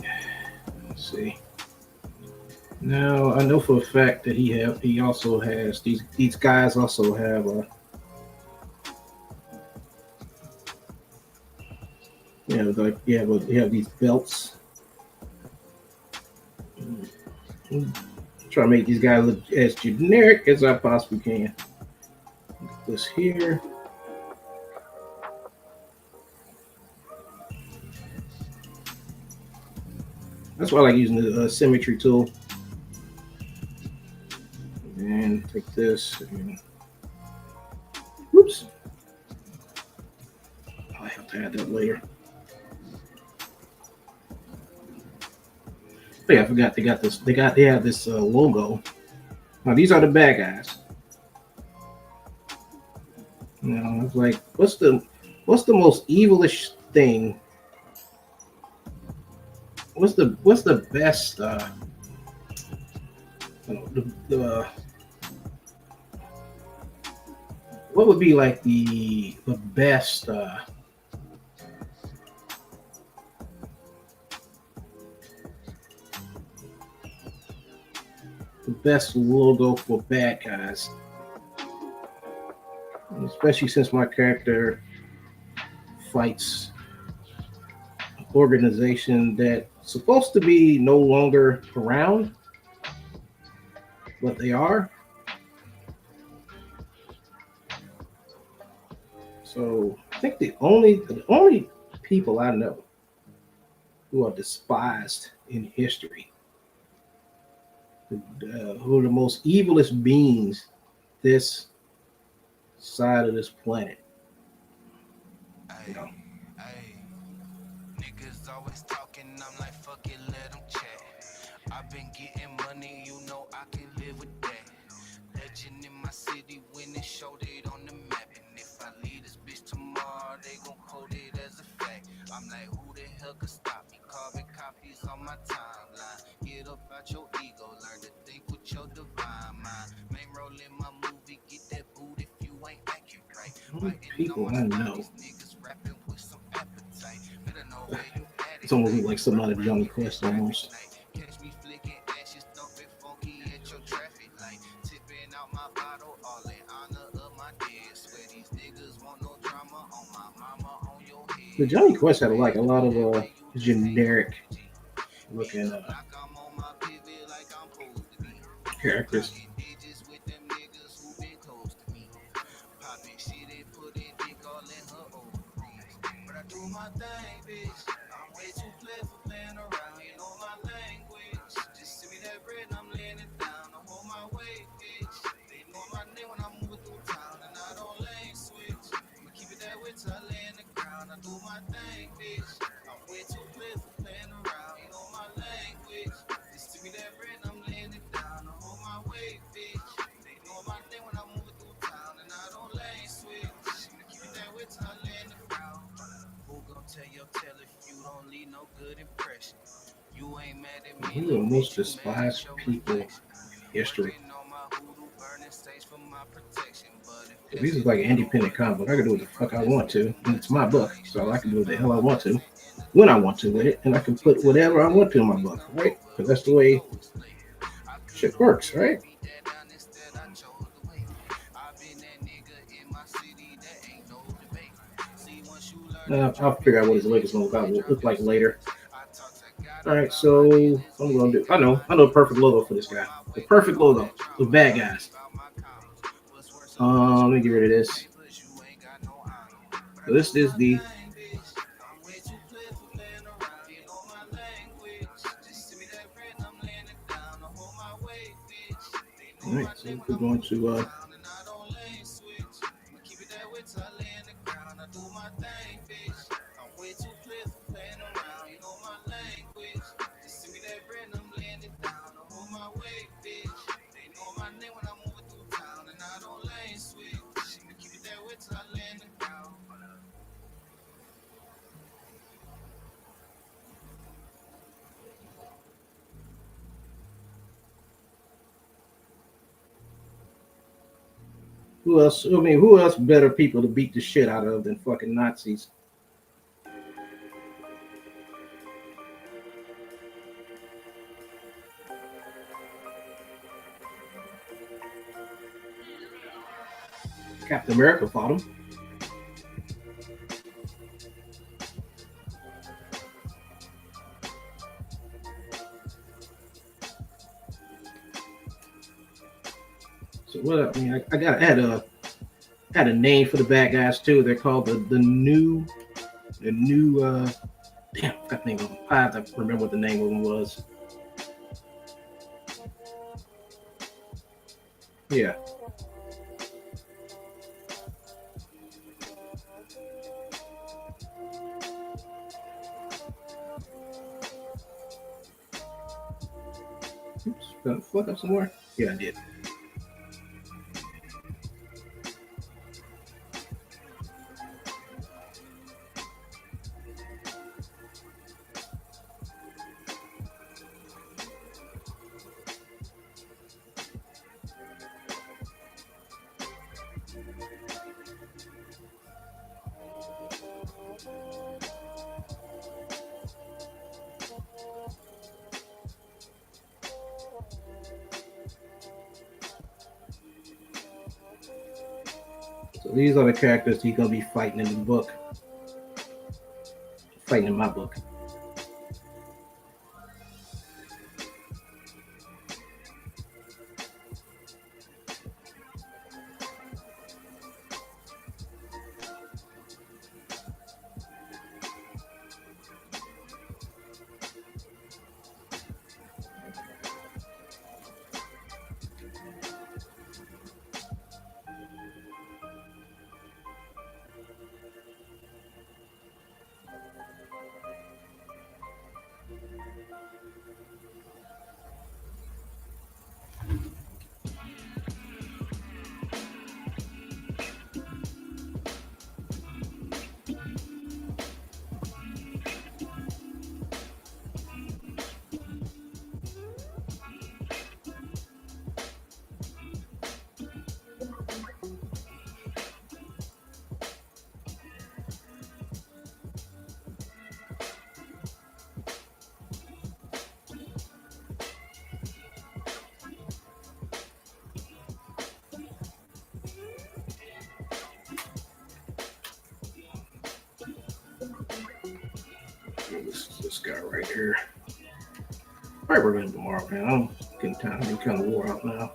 Let's see. Now I know for a fact that he also has these guys also have like you have these belts. Try to make these guys look as generic as I possibly can. This here. That's why I like using the symmetry tool. And take this. And, whoops. I have to add that later. Oh, yeah, I forgot they got this. They have this logo. Now these are the bad guys. Now I was like, what's the most evilish thing? What's the best? What would be like the best? The best logo for bad guys, especially since my character fights an organization that's supposed to be no longer around, but they are. So I think the only people I know who are despised in history, who are the most evilest beings this side of this planet. You Ayy, know, ayy. Niggas always talking, I'm like, fuck it, let them chat. I've been getting money, you know I can live with that. Legend in my city when it showed it on the map. And if I leave this bitch tomorrow, they gon' quote it as a fact. I'm like, who the hell could stop me? Carbon copies on my timeline. Get up out your ego, learn to think with your divine mind. Main role in my movie, get that boot if you ain't acting right. Biting on people my I style, know. these niggas rapping with some appetite. Better know where you at It's it, almost like like something run out of around, Johnny hit that Quest traffic almost. light. Catch me flicking ashes, thumping funky at your traffic light. Tipping out my bottle, all in honor of my dead. Swear these niggas want no drama on my mama, on your The head. Johnny Ain't Quest no had like way a to lot be of that way, you just ain't generic OG. Me looking look like I'm on my pivot, like I'm supposed to be. characters. Counting digits with them niggas who been close to me. Popping shit and putting dick all in her ovaries. But I do my thing, bitch. I'm way too clever for playing around. You know my language. Just send me that bread and I'm laying it down. I hold my weight, bitch. They know my name when I'm moving through town and I don't lane switch. I'ma keep it that way till I lay in the ground. I do my thing, bitch. I'm way too clever for playing around. You know my language. Just send me that bread and I'm laying it down. I hold my weight, bitch. They know my name when I'm moving through town and I don't lane switch. I'ma keep it that way till I lay in the ground. Who gon' tell your tale if you don't leave no good impression? You ain't mad at me, Who are the little most bitch, you mad at despised your people in reflection. history? Working on my hoodoo, burning stage for my protection. But if So that this is shit like an ain't gon' independent work, comic you book. I can know do what the me, bro, fuck I that's want way to. too And much. it's my And book, I ain't so I can stressing do what the about hell I my want to, blessing in the when I want to lowest with way. it, and I can She put tell me whatever I that want to in my please book, come right? over, Because we that's the can way go and slay. I shit could've works, really right? beat that down, instead I chose the way. I been that nigga in my city, that ain't no debate. See, once you learn to I'll drop your figure out what his leg is feelings, you going might to drop look your like later. ceilings. I talk to God All right, about my so dealings I'm when gonna it do. I got know, my I know the perfect feelings. logo for this On guy. my The way through perfect all logo. that The drama, bad I guys. leave out my commas. What's worse, a bitch who Let me get love rid of them this. papers, you ain't got no honor. But I So do this is my the. thing, bitch. I'm way too clever for playing around. You know my language. Just send me that bread and I'm laying it down. I hold my weight, bitch. They know All right, my so name when we're I'm going moving through to. town and I don't lane switch. I'ma keep it that way till I lay in the ground. I do my thing, bitch. I'm way too clever for playing around. You know my language. Just send me that bread and I'm laying it down. I hold my weight, bitch. They know my name when I'm moving through town and I don't lane switch. I'ma keep it that way till I lay in the ground. Who else? I mean, who else better people to beat the shit out of than fucking Nazis? Captain America fought them. So what? I mean, I got had a name for the bad guys too. They're called the new. Damn, I forgot the name of them. I have to remember what the name of them was. Yeah. Oops. Did I fuck up somewhere? Yeah, I did. So these are the characters he's gonna be fighting in the book, fighting in my book. right here. Probably work on it tomorrow, man. I'm getting tired. I'm kind of wore out now.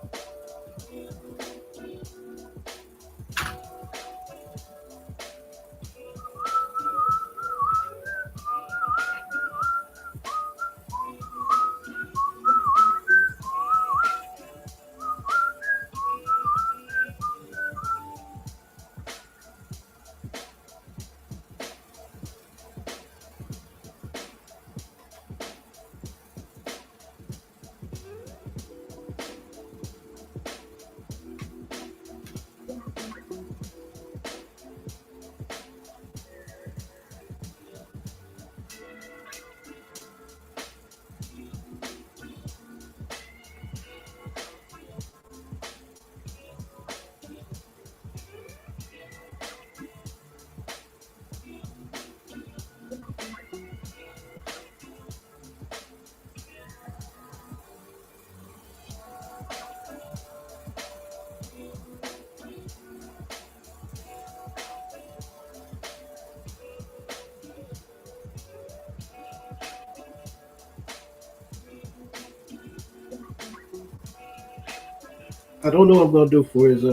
I don't know what I'm gonna do for his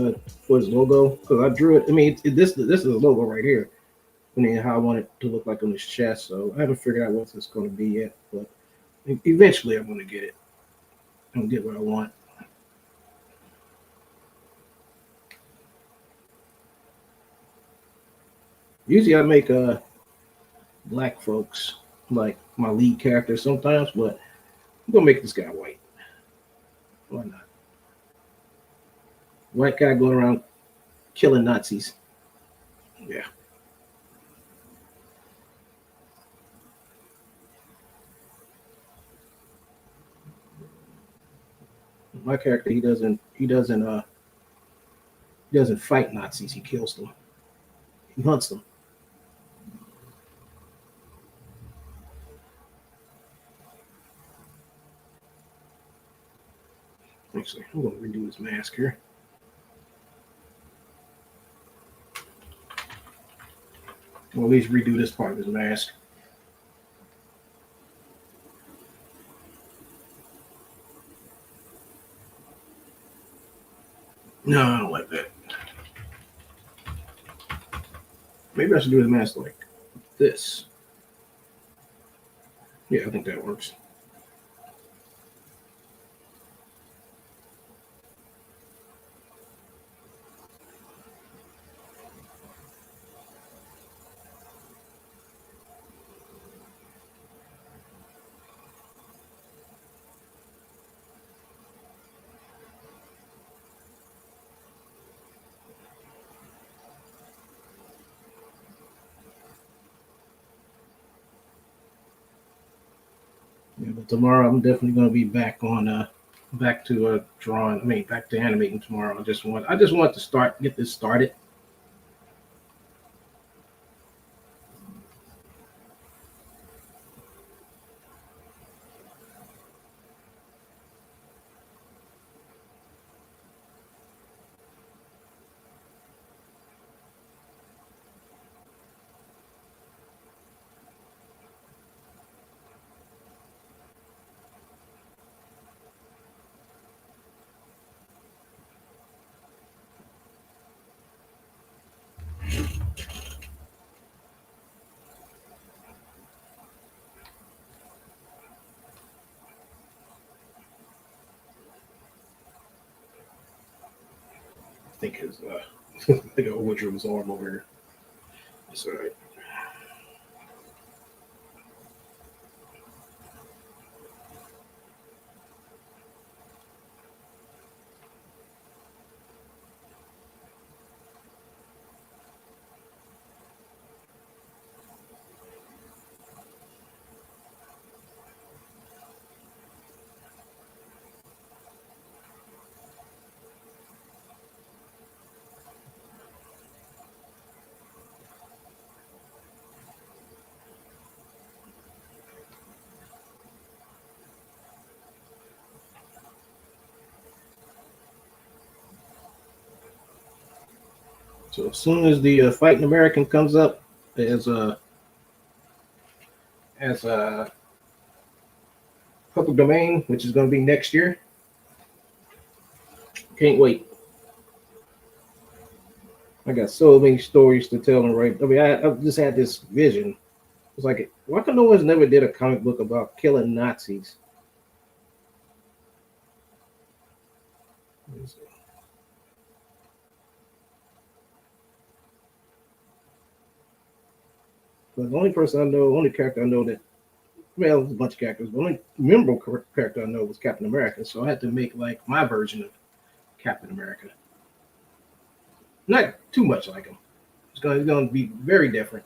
logo because I drew it. I mean, this is a logo right here. I mean, how I want it to look like on his chest. So I haven't figured out what it's going to be yet, but eventually I'm going to get it. I'm gonna get what I want. Usually I make black folks like my lead character sometimes, but I'm gonna make this guy white. Why not? White guy going around killing Nazis. Yeah. My character he doesn't fight Nazis, he kills them. He hunts them. Actually, I'm gonna redo his mask here. Or at least redo this part of his mask. No, I don't like that. Maybe I should do his mask like this. Yeah, I think that works. Yeah, but tomorrow I'm definitely gonna be back to drawing. I mean, back to animating tomorrow. I just want to get this started. I think his I think I Woodrow's arm over here. That's all right. So as soon as the fighting American comes up as a public domain, which is going to be next year. Can't wait. I got so many stories to tell and write. I mean, I just had this vision. It's like, why come no one's never did a comic book about killing Nazis? But the only person I know, only character I know that, well, there's a bunch of characters, but the only memorable character I know was Captain America. So I had to make like my version of Captain America. Not too much like him. It's going to be very different.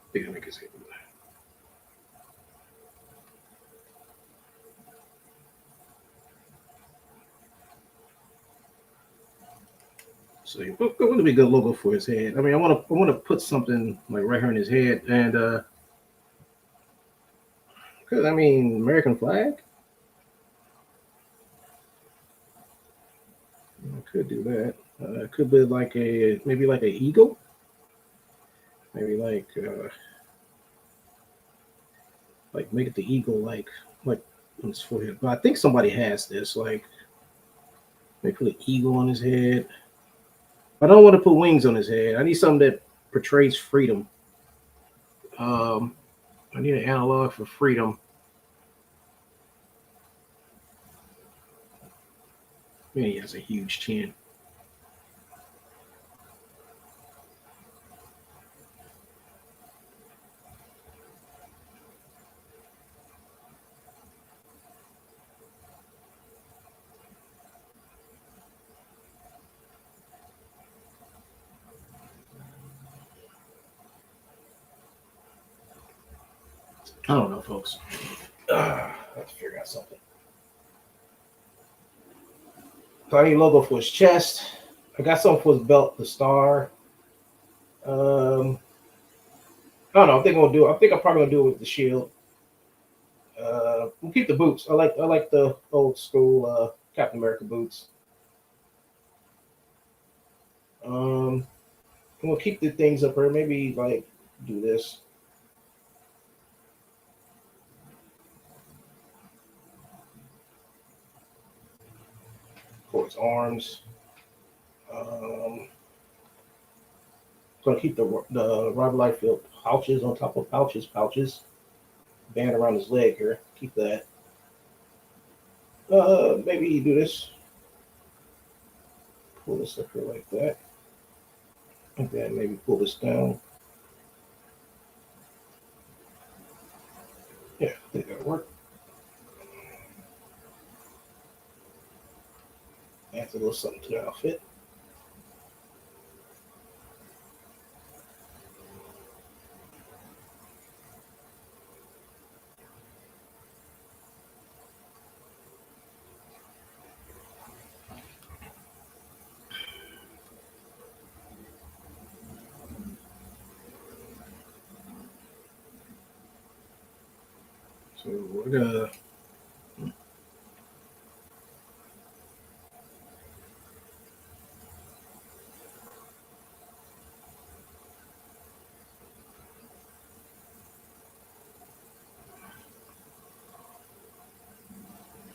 I think I make it. So what would be a good logo for his head? I mean, I want to put something like right here in his head, and because I mean, American flag. I could do that. It could be like a maybe like an eagle, maybe like make it the eagle like on his forehead. But I think somebody has this. Like they put an eagle on his head. I don't want to put wings on his head. I need something that portrays freedom. Um, I need an analog for freedom. Man, he has a huge chin. I don't know, folks. I have to figure out something. So I need a logo for his chest. I got something for his belt, the star. Um, I don't know. I think I'm probably gonna do it with the shield. We'll keep the boots. I like the old school Captain America boots. Um, and we'll keep the things up here. Maybe like do this for his arms. Um, gonna keep the Robert Liefeld pouches on top of pouches. Band around his leg here. Keep that. Maybe do this. Pull this up here like that. And then maybe pull this down. Yeah, I think that'll work. Adds a little something to the outfit. So we're gonna.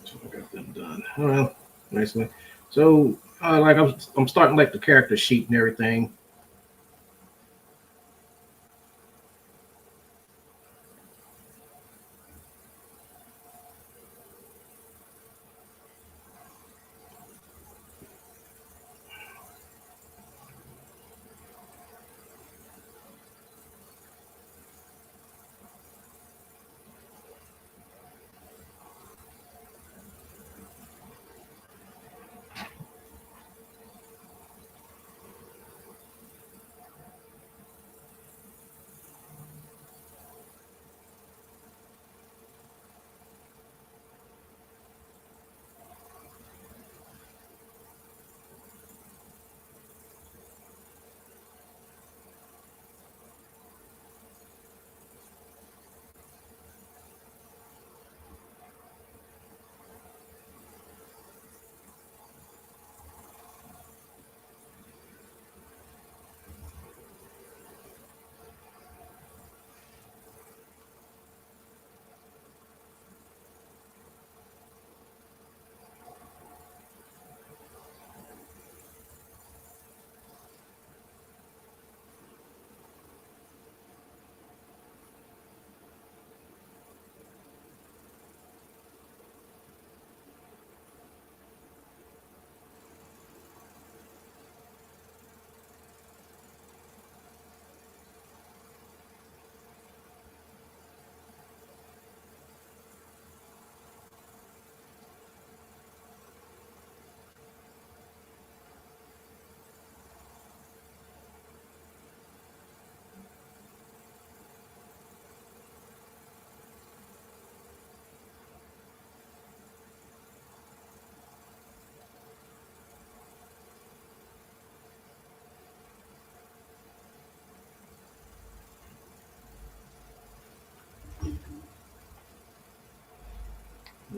So I got them done. Well, nicely. So like I'm starting like the character sheet and everything.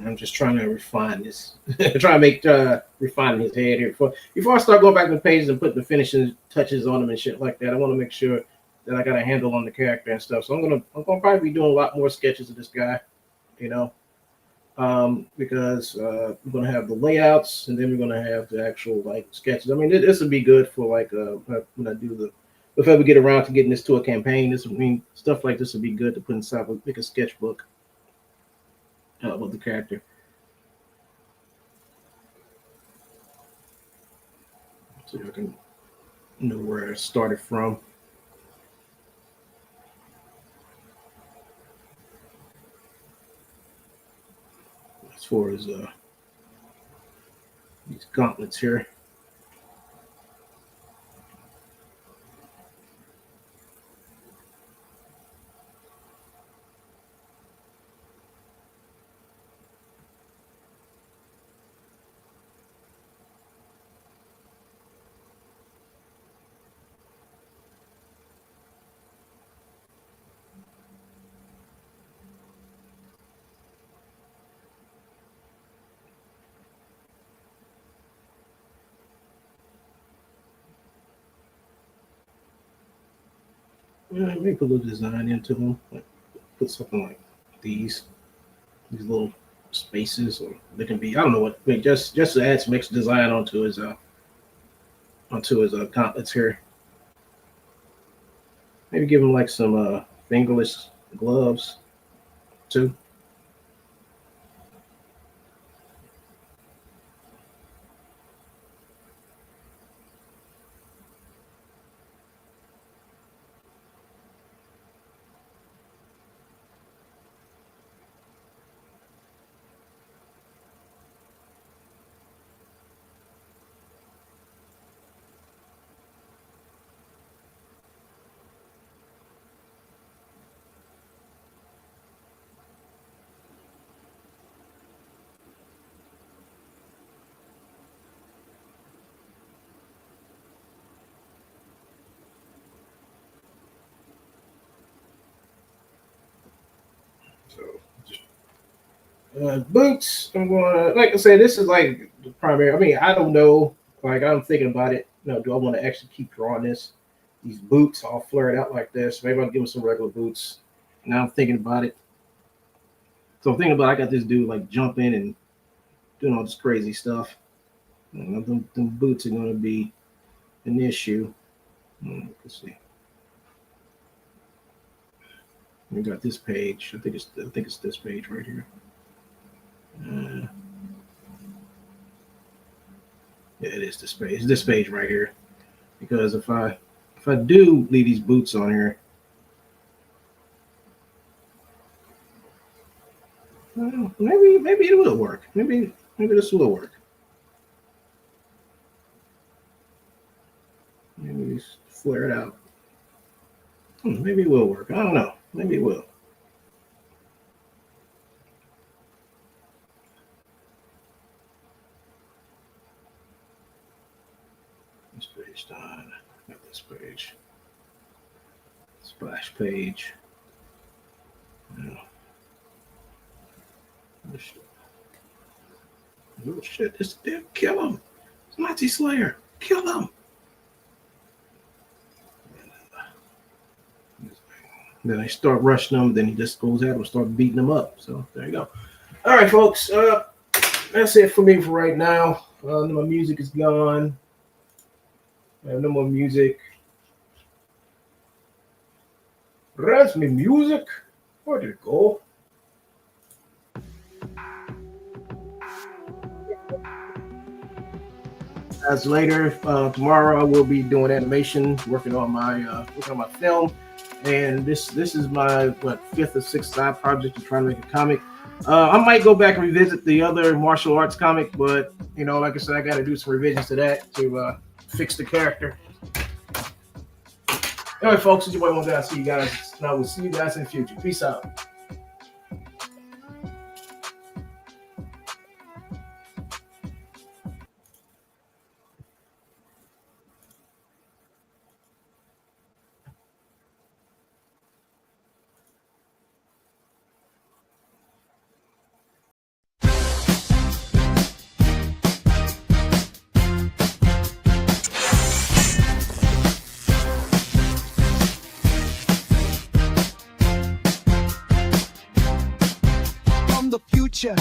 I'm just trying to refine this. Trying to make refine his head here before I start going back to the pages and putting the finishing touches on them and shit like that. I want to make sure that I got a handle on the character and stuff. So I'm gonna probably be doing a lot more sketches of this guy, you know, because we're gonna have the layouts and then we're gonna have the actual like sketches. I mean, this would be good for like when I do the if I ever get around to getting this to a campaign. This would mean stuff like this would be good to put inside like a sketchbook of the character. So you can know where it started from as far as these gauntlets here. Maybe put a little design into them. Like put something like these little spaces, or they can be I don't know what. I mean, just to add some extra design onto his gauntlets here. Maybe give him like some fingerless gloves too. So Boots. I'm gonna, like I said, this is like the primary. I mean, I don't know. Like I'm thinking about it. Do I want to actually keep drawing this? These boots all flared out like this. Maybe I'll give him some regular boots. Now I'm thinking about it. So I'm thinking about I got this dude like jumping and doing all this crazy stuff. Them boots are going to be an issue. Let's see. We got this page. I think it's this page right here. Yeah, it is this page. It's this page right here. Because if I do leave these boots on here, maybe it will work. Maybe this will work. Maybe flare it out. Maybe it will work. I don't know. Maybe it will. This page done. Got this page. Splash page. Oh shit! This dude, kill him! It's Nazi Slayer. Kill him! Then I start rushing him. Then he just goes at him and start beating him up. So there you go. All right, folks. That's it for me for right now. My music is gone. I have no more music. Where's my music? Where did it go? As later tomorrow, I will be doing animation, working on my film, and this is my fifth or sixth side project. I'm trying to make a comic. I might go back and revisit the other martial arts comic, but like I said, I got to do some revisions to that to fix the character. Anyway, folks, it's your boy Wun-Draws. See you guys. And I will see you guys in the future. Peace out. The future,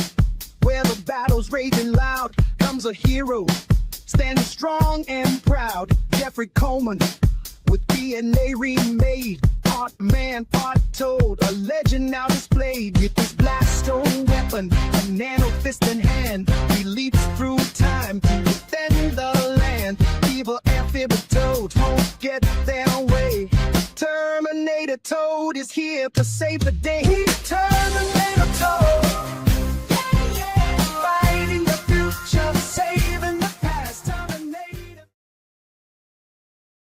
where the battle's raging loud, comes a hero, standing strong and proud. Jeffrey Coleman, with DNA remade, part man, part toad, a legend now displayed. With his blast stone weapon, a nano fist in hand, he leaps through time to defend the land. Evil amphibious toads won't get their way. Terminator Toad is here to save the day. He turns